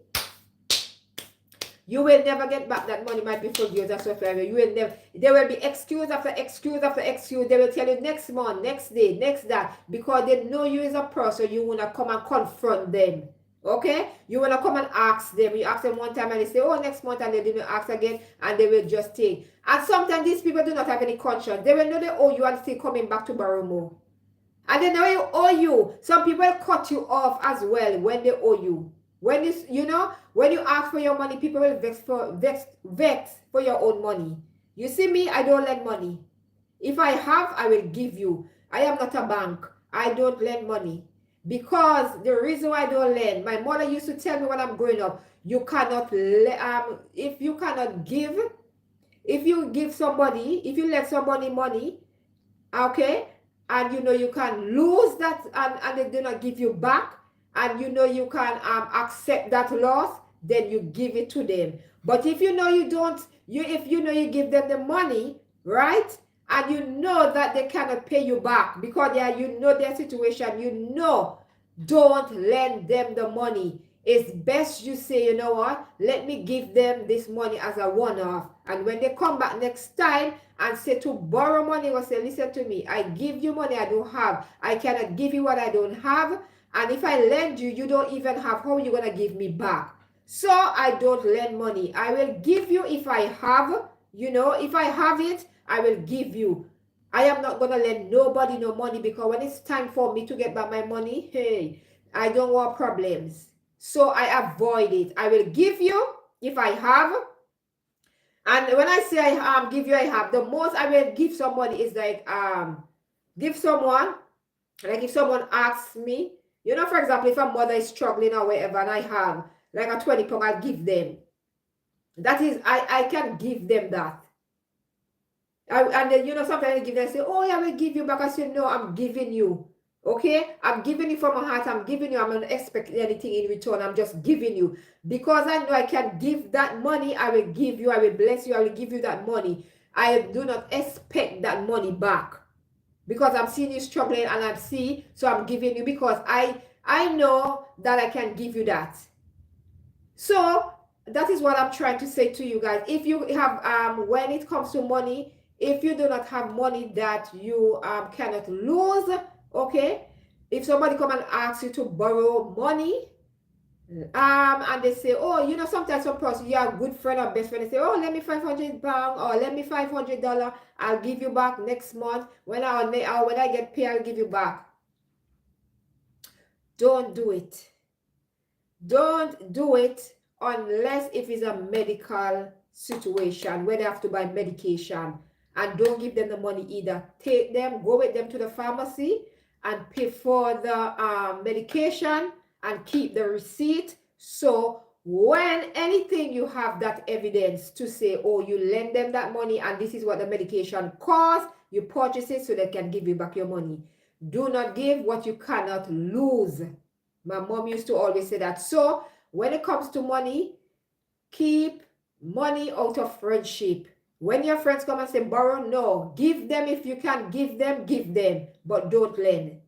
you will never get back that money, my beautiful viewers and subscribers. You will never. There will be excuse after excuse after excuse. They will tell you next month, next day, next that, because they know you as a person. You want to come and confront them. Okay? You want to come and ask them. You ask them one time and they say, oh, next month, and they didn't ask again, and they will just take. And sometimes these people do not have any conscience. They will know they owe you and still coming back to borrow more. And they know you owe you. Some people cut you off as well when they owe you. When when you ask for your money, people will vex for your own money. You see me, I don't lend money. If I have, I will give you. I am not a bank. I don't lend money. Because the reason why I don't lend, my mother used to tell me when I'm growing up, you cannot, if you cannot give, if you let somebody money, okay, and you can lose that and they do not give you back, and you can accept that loss, then you give it to them. But if you give them the money, right, and you know that they cannot pay you back because their situation, don't lend them the money. It's best you say, you know what, let me give them this money as a one-off. And when they come back next time and say to borrow money, or say, listen to me, I give you money I don't have. I cannot give you what I don't have. And if I lend you, you don't even have, how are you going to give me back? So I don't lend money. I will give you if I have, if I have it, I will give you. I am not going to lend nobody no money, because when it's time for me to get back my money, hey, I don't want problems. So I avoid it. I will give you if I have. And when I say I give you, I have. The most I will give somebody is like, give someone, like if someone asks me, for example, if a mother is struggling or whatever, and I have, like a 20 pound, I'll give them. That is, I can give them that. And then, sometimes I give them, say, oh, yeah, I will give you back. I say, no, I'm giving you. Okay? I'm giving you from my heart. I'm giving you. I'm not expecting anything in return. I'm just giving you. Because I know I can give that money, I will give you. I will bless you. I will give you that money. I do not expect that money back. Because I'm seeing you struggling and I see, so I'm giving you because I know that I can give you that. So that is what I'm trying to say to you guys. If you have when it comes to money, if you do not have money that you cannot lose, okay, if somebody come and ask you to borrow money, and they say, oh, sometimes some person, you have a good friend or best friend, they say, oh, let me £500 or let me $500, I'll give you back next month. When I get paid, I'll give you back. Don't do it. Don't do it unless if it's a medical situation where they have to buy medication. And don't give them the money either. Take them, go with them to the pharmacy and pay for the medication and keep the receipt. So when anything you have that evidence to say, oh, you lend them that money and this is what the medication costs, you purchase it so they can give you back your money. Do not give what you cannot lose. My mom used to always say that. So when it comes to money, keep money out of friendship. When your friends come and say borrow, no. Give them if you can. Give them. But don't lend.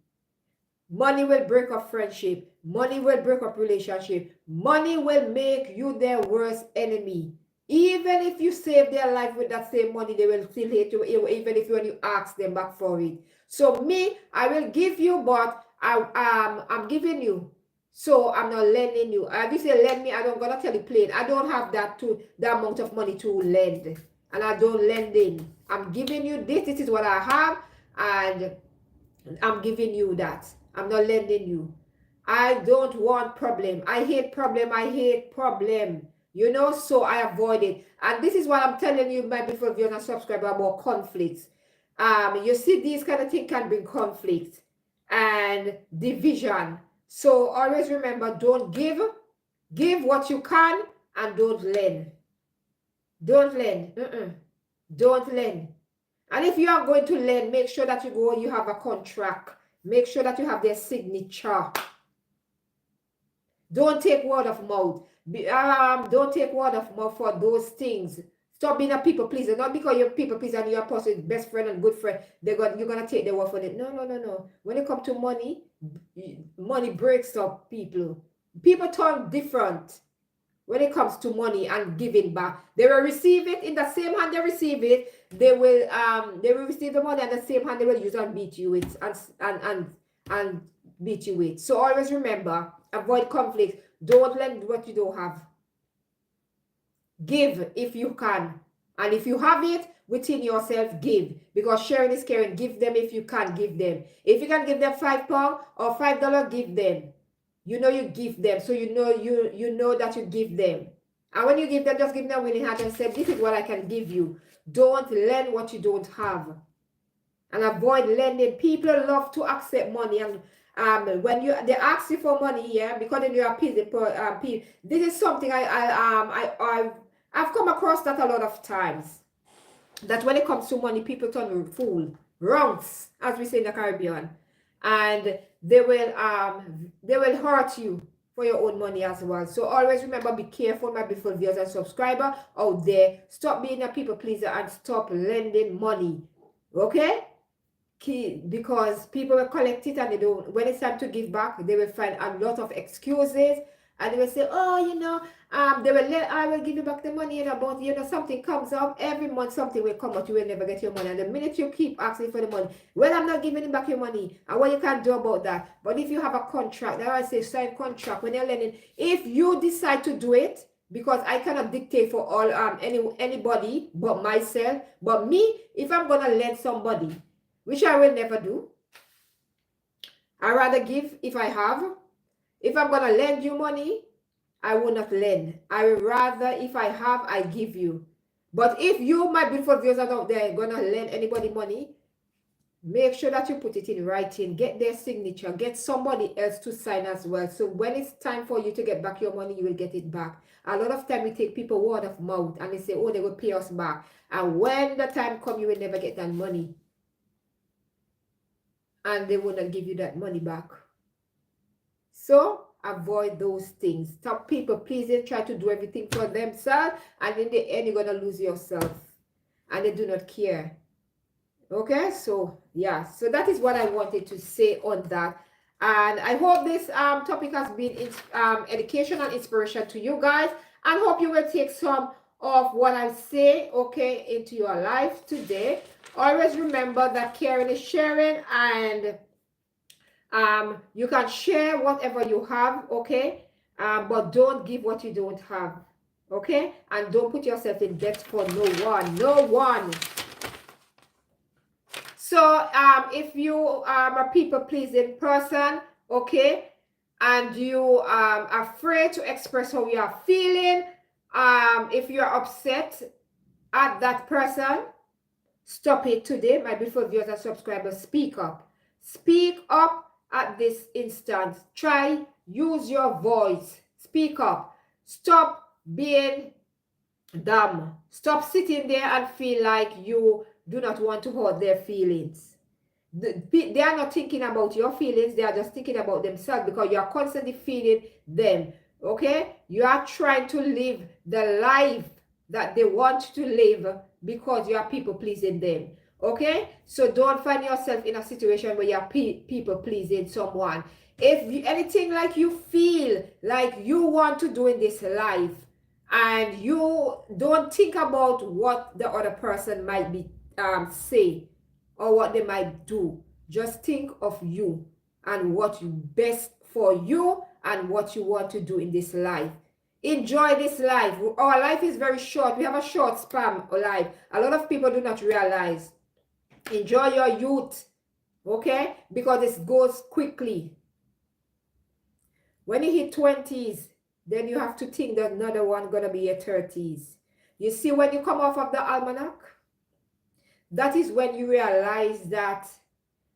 Money will break up friendship. Money will break up relationship. Money will make you their worst enemy. Even if you save their life with that same money, they will still hate you, even if when you ask them back for it. So me, I will give you, but I'm giving you. So I'm not lending you. If you say lend me, I don't gonna tell you plain. I don't have the amount of money to lend. And I don't lend in. I'm giving you this. This is what I have. And I'm giving you that. I'm not lending you. I don't want problem. I hate problem. So I avoid it. And this is what I'm telling you, my beautiful viewers and subscribers, about conflicts. You see, these kind of things can bring conflict and division. So always remember, don't give what you can, and don't lend. Don't lend. Don't lend. And if you are going to lend, make sure that you have a contract. Make sure that you have their signature. Don't take word of mouth. Don't take word of mouth for those things. Stop being a people pleaser. Not because you're people pleaser and you're a person's best friend and good friend, you're gonna take their word for it. No. When it comes to money, money breaks up people. People turn different when it comes to money and giving back. They will receive it in the same hand they receive it. They will receive the money and the same hand they will use and beat you with and beat you with. So always remember, avoid conflict. Don't lend what you don't have. Give if you can. And if you have it within yourself, give. Because sharing is caring. Give them if you can, give them. If you can give them £5 or $5, give them. You give them. So you know that you give them. And when you give them, just give them a willing heart and say, this is what I can give you. Don't lend what you don't have. And avoid lending. People love to accept money, and when they ask you for money, because then you are people. This is something I've come across that a lot of times. That when it comes to money, people turn fool, runks, as we say in the Caribbean, and they will hurt you for your own money as well. So always remember, be careful, my beautiful viewers and subscribers out there. Stop being a people pleaser and stop lending money. Okay? Because people will collect it and they don't. When it's time to give back, they will find a lot of excuses and they will say, oh, I will give you back the money, but something comes up every month, something will come out, you will never get your money. And the minute you keep asking for the money, well, I'm not giving back your money, and what you can do about that. But if you have a contract, that I say sign contract when you're lending, if you decide to do it, because I cannot dictate for all anybody but myself, but me, if I'm gonna lend somebody, which I will never do, I rather give if I have. If I'm gonna lend you money, I will not lend. I would rather, if I have, I give you. But if you, my beautiful viewers, are out there gonna lend anybody money, Make sure that you put it in writing, get their signature, get somebody else to sign as well. So when it's time for you to get back your money, you will get it back. A lot of time we take people word of mouth and they say, oh, they will pay us back. And when the time comes, you will never get that money. And they will not give you that money back. So avoid those things. Stop people pleasing, try to do everything for themselves, and in the end, you're going to lose yourself. And they do not care. Okay, so yeah, so that is what I wanted to say on that. And I hope this topic has been educational inspiration to you guys, and hope you will take some of what I say, okay, into your life today. Always remember that caring is sharing, and you can share whatever you have, okay, but don't give what you don't have, okay, and don't put yourself in debt for no one. So if you are a people-pleasing person, okay, and you are afraid to express how you are feeling, if you are upset at that person, stop it today. My beautiful viewers and subscribers, speak up. Speak up at this instance. Try, use your voice. Speak up. Stop being dumb. Stop sitting there and feel like you do not want to hurt their feelings. They are not thinking about your feelings. They are just thinking about themselves because you are constantly feeding them. Okay? You are trying to live the life that they want to live because you are people pleasing them. Okay? So don't find yourself in a situation where you are people pleasing someone. If anything like you feel like you want to do in this life, and you don't think about what the other person might be say or what they might do, just think of you and what you best for you and what you want to do in this life. Enjoy this life. Our life is very short. We have a short span of life. A lot of people do not realize. Enjoy your youth, okay, because it goes quickly. When you hit 20s, then you have to think that another one gonna be your 30s. You see, when you come off of the almanac, that is when you realize that,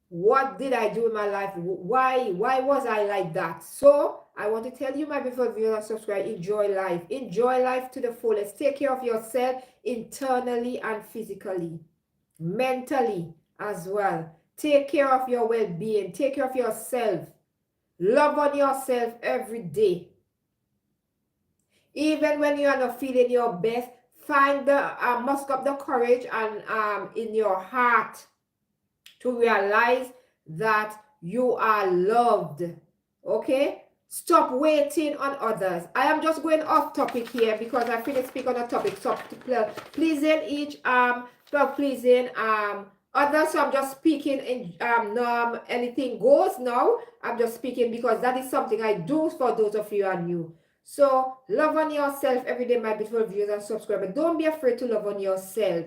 what did I do in my life? Why was I like that? So I want to tell you, my beautiful viewers and subscribers, enjoy life. Enjoy life to the fullest. Take care of yourself internally and physically, mentally as well. Take care of your well-being. Take care of yourself. Love on yourself every day. Even when you are not feeling your best, find the muster up the courage and in your heart to realize that you are loved. Okay? Stop waiting on others. I am just going off topic here because I finished speaking on a topic. Stop pleasing each stop pleasing others. So I'm just speaking in anything goes now. I'm just speaking because that is something I do for those of you who are new. So love on yourself every day, my beautiful viewers and subscribers. Don't be afraid to love on yourself.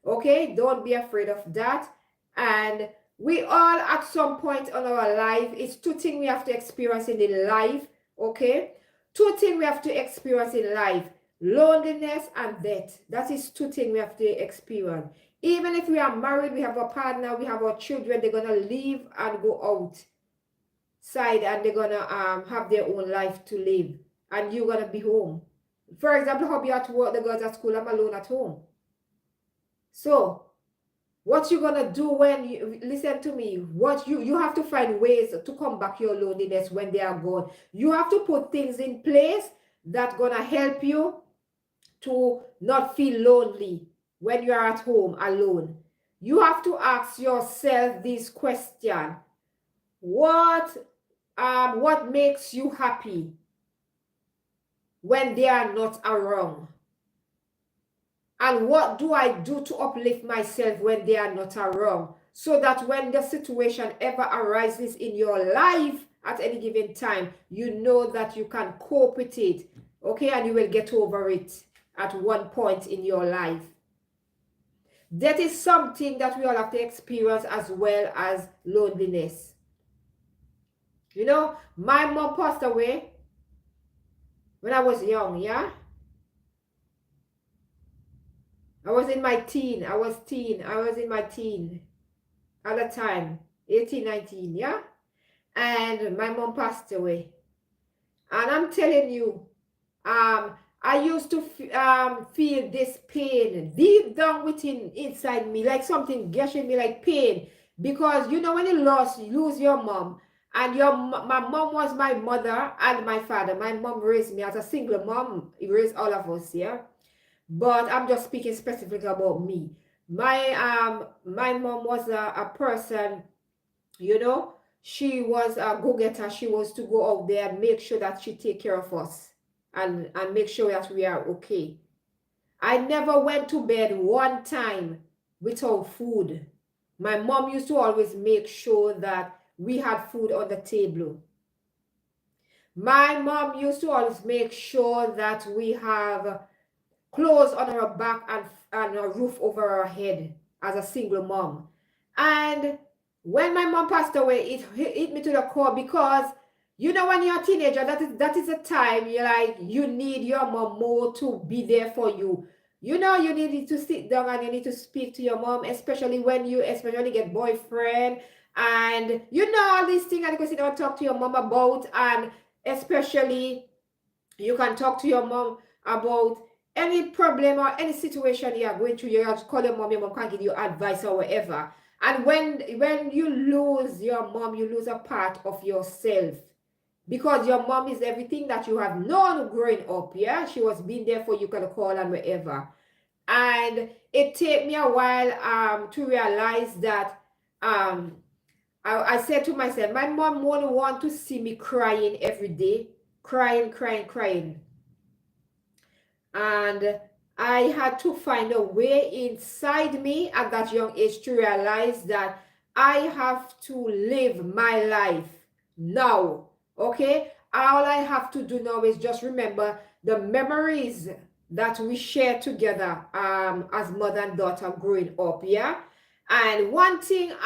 Okay? Don't be afraid of that. And we all at some point on our life, it's two things we have to experience in life. Okay? Two things we have to experience in life. Loneliness and death. That is two things we have to experience. Even if we are married, we have a partner, we have our children, they're going to leave and go outside and they're going to have their own life to live. And you're going to be home. For example, how you at work, the girls at school, I'm alone at home. So, what you going to do when you, listen to me, what you have to find ways to combat your loneliness when they are gone. You have to put things in place that's going to help you to not feel lonely when you are at home alone. You have to ask yourself this question. What makes you happy when they are not around? And what do I do to uplift myself when they are not around? So that when the situation ever arises in your life at any given time, you know that you can cope with it, okay? And you will get over it at one point in your life. That is something that we all have to experience, as well as loneliness. You know, my mom passed away when I was young, yeah? I was in my teen. I was in my teen. at the time, 18, 19, yeah? And my mom passed away. And I'm telling you, I used to feel this pain deep down within inside me, like something gushing me like pain. Because you know when you lose your mom, and my mom was my mother and my father. My mom raised me as a single mom. He raised all of us, yeah. But I'm just speaking specifically about me. My mom was a person, you know, she was a go-getter. She was to go out there and make sure that she take care of us and make sure that we are okay. I never went to bed one time without food. My mom used to always make sure that we had food on the table. My mom used to always make sure that we have clothes on our back and a roof over our head as a single mom. And when my mom passed away, it hit me to the core because you know when you're a teenager, that is a time you're like you need your mom more to be there for you. You know you need to sit down and you need to speak to your mom, especially when you get boyfriend and you know all these things and you can sit down and talk to your mom about, and especially you can talk to your mom about any problem or any situation you are going through. You have to call your mom can give you advice or whatever. And when you lose your mom, you lose a part of yourself. Because your mom is everything that you have known growing up, yeah? She was being there for you, can call and whatever. And it took me a while to realize that I said to myself, my mom won't want to see me crying every day. Crying, crying, crying. And I had to find a way inside me at that young age to realize that I have to live my life now. Okay? All I have to do now is just remember the memories that we share together as mother and daughter growing up. Yeah. And one thing there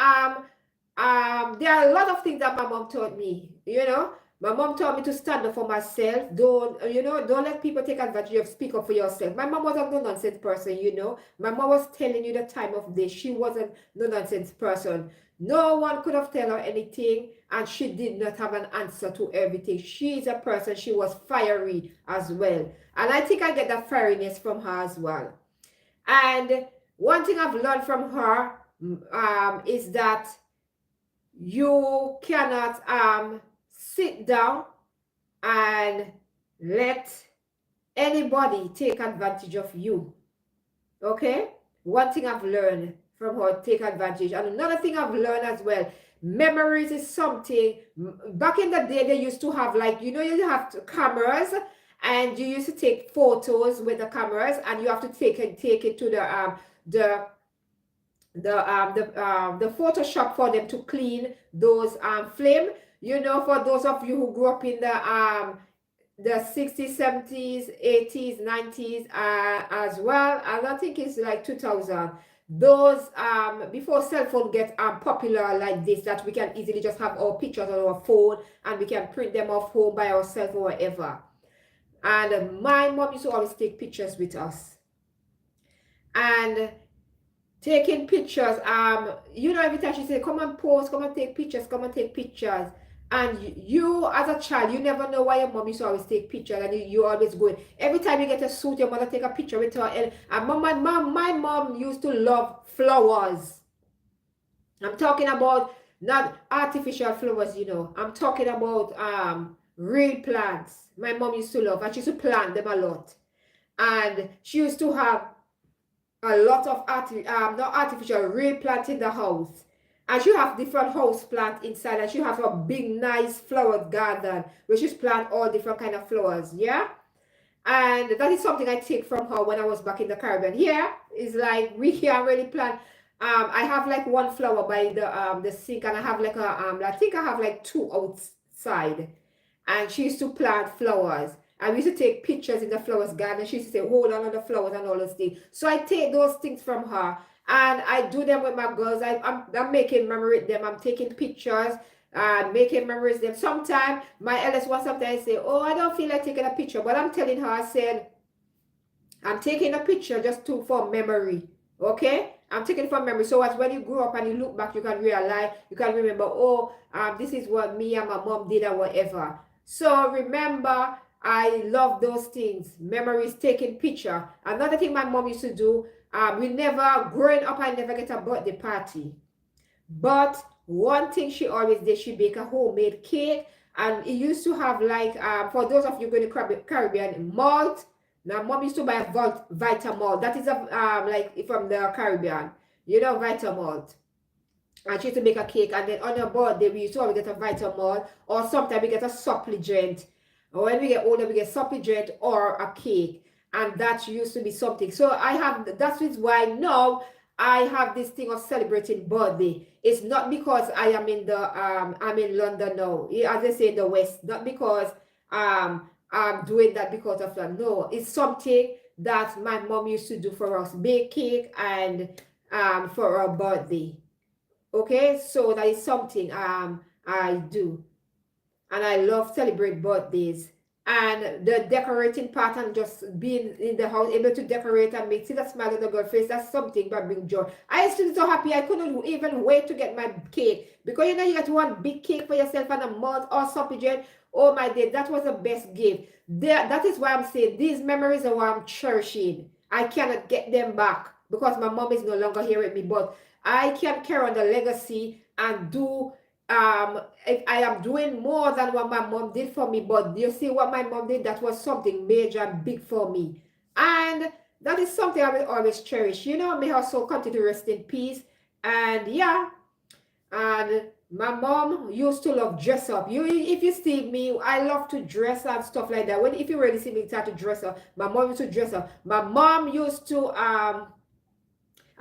are a lot of things that my mom taught me, you know. My mom taught me to stand up for myself. Don't let people take advantage of, speak up for yourself. My mom was a no-nonsense person, you know. My mom was telling you the time of day. She wasn't no-nonsense person. No one could have told her anything, and she did not have an answer to everything. She's a person, she was fiery as well. And I think I get that fieriness from her as well. And one thing I've learned from her is that you cannot sit down and let anybody take advantage of you. Okay? One thing I've learned from her, take advantage. And another thing I've learned as well, memories is something. Back in the day, they used to have, like, you know, you have cameras and you used to take photos with the cameras and you have to take it to the Photoshop for them to clean those film. You know, for those of you who grew up in the 60s, 70s, 80s, 90s as well. And I think it's like 2000. Those before cell phone get popular like this, that we can easily just have our pictures on our phone and we can print them off home by ourselves or whatever. And my mom used to always take pictures with us. And taking pictures, you know, every time she said, come and pose, come and take pictures, come and take pictures. And you as a child, you never know why your mom used to always take pictures, and you always going. Every time you get a suit, your mother take a picture with her. And my mom used to love flowers. I'm talking about not artificial flowers, you know. I'm talking about real plants. My mom used to love, and she used to plant them a lot. And she used to have a lot of not artificial, real plant in the house. And she have different house plant inside, and she have a big nice flower garden where she's plant all different kind of flowers. Yeah. And that is something I take from her when I was back in the Caribbean. Here is like we can't really plant. I have like one flower by the sink, and I have like I think I have like two outside. And she used to plant flowers. And we used to take pictures in the flowers garden. She used to say, hold on to the flowers and all those things. So I take those things from her and I do them with my girls. I'm making memory with them. I'm taking pictures and making memories with them. Sometimes my eldest one sometimes say, oh, I don't feel like taking a picture. But I'm telling her, I said, I'm taking a picture just for memory. Okay? I'm taking from memory. So as when you grow up and you look back, you can realize, you can remember, oh, this is what me and my mom did or whatever. So remember, I love those things. Memories, taking picture. Another thing my mom used to do, growing up, I never get a birthday party. But one thing she always did, she bake a homemade cake. And it used to have like, for those of you going to Caribbean, malt. Now, mom used to buy Vitamalt. That is like from the Caribbean. You know, Vitamalt. And she used to make a cake. And then on her birthday, we used to always get a Vitamalt. Or sometimes we get a supplement. Or when we get older, we get supplement or a cake. And that used to be something. So that's why now I have this thing of celebrating birthday. It's not because I am I'm in London now, as they say in the West. Not because I'm doing that because of that. No, it's something that my mom used to do for us, bake cake and for our birthday. Okay, so that is something I do, and I love celebrate birthdays. And the decorating part and just being in the house, able to decorate and see the smile on the girl face, that's something that brings joy. I used to be so happy I couldn't even wait to get my cake. Because you know you get one big cake for yourself and a month or something. Oh my day, that was the best gift. That is why I'm saying these memories are what I'm cherishing. I cannot get them back because my mom is no longer here with me. But I can carry on the legacy and do if I am doing more than what my mom did for me, but you see what my mom did, that was something major and big for me. And that is something I will always cherish. You know, may her soul continue to rest in peace. And yeah, and my mom used to love dress up. If you see me, I love to dress and stuff like that. If you really see me start to dress up, my mom used to dress up. My mom used to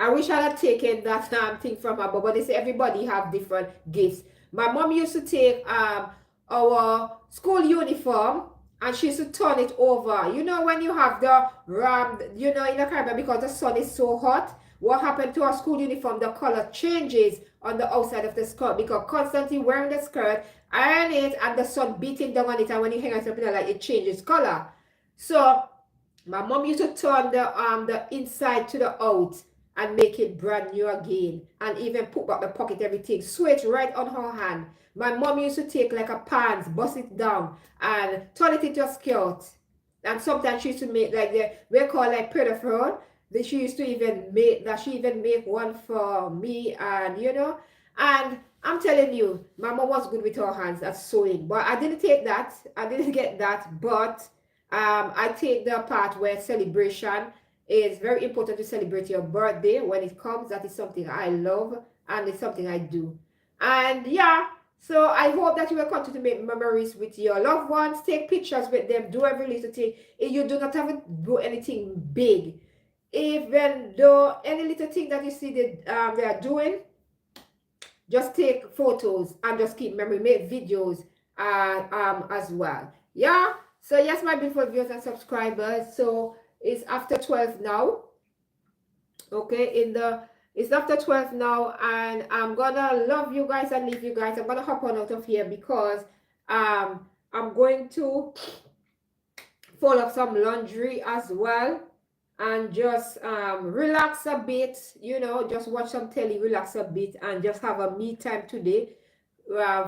I wish I had taken that thing from her, but they say everybody have different gifts. My mom used to take our school uniform and she used to turn it over. You know when you have the you know, in the Caribbean, because the sun is so hot, what happened to our school uniform? The color changes on the outside of the skirt because constantly wearing the skirt, iron it, and the sun beating down on it, and when you hang it up in the light, it changes color. So my mom used to turn the inside to the out and make it brand new again, and even put back the pocket, everything, switch right on her hand. My mom used to take like a pants, bust it down, and turn it into a skirt. And sometimes she used to make like we call like Pret a Fur. She used to even make that. She even make one for me, and you know, and I'm telling you, my mom was good with her hands at sewing. But I didn't take that. I didn't get that. But I take the part where celebration. It's very important to celebrate your birthday when it comes. That is something I love and it's something I do. And yeah, so I hope that you will continue to make memories with your loved ones. Take pictures with them. Do every little thing. If you do not have to do anything big, even though any little thing that you see they are doing, just take photos and just keep memory. Make videos as well. Yeah. So yes, my beautiful viewers and subscribers. So it's after 12 now. Okay, it's after 12 now, and I'm gonna love you guys and leave you guys. I'm gonna hop on out of here because I'm going to fold up some laundry as well and just relax a bit, you know, just watch some telly, relax a bit, and just have a me time today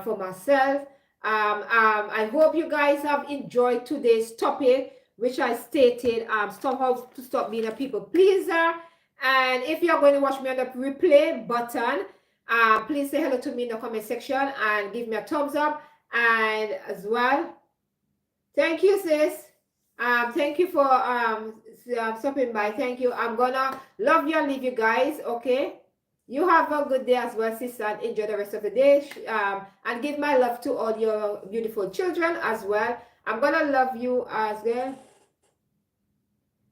for myself. I hope you guys have enjoyed today's topic, which I stated, somehow to stop being a people pleaser. And if you're going to watch me on the replay button, please say hello to me in the comment section and give me a thumbs up. And as well, thank you, sis. Thank you for stopping by. Thank you. I'm gonna love you and leave you guys. Okay. You have a good day as well, sister, and enjoy the rest of the day. And give my love to all your beautiful children as well. I'm gonna love you as well.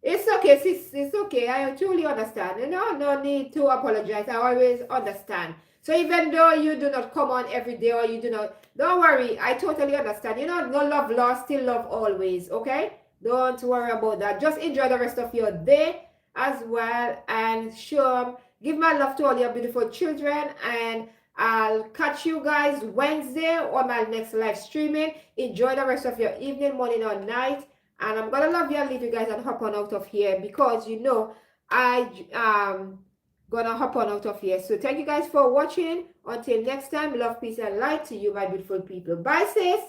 It's okay, sis. It's okay. I truly understand. You know, no need to apologize. I always understand. So even though you do not come on every day or you do not, don't worry. I totally understand. You know, no love lost, still love always. Okay? Don't worry about that. Just enjoy the rest of your day as well. And sure, give my love to all your beautiful children. And I'll catch you guys Wednesday on my next live streaming. Enjoy the rest of your evening, morning, or night. And I'm gonna love you and leave you guys and hop on out of here because you know gonna hop on out of here. So thank you guys for watching. Until next time, love, peace, and light to you, my beautiful people. Bye, sis.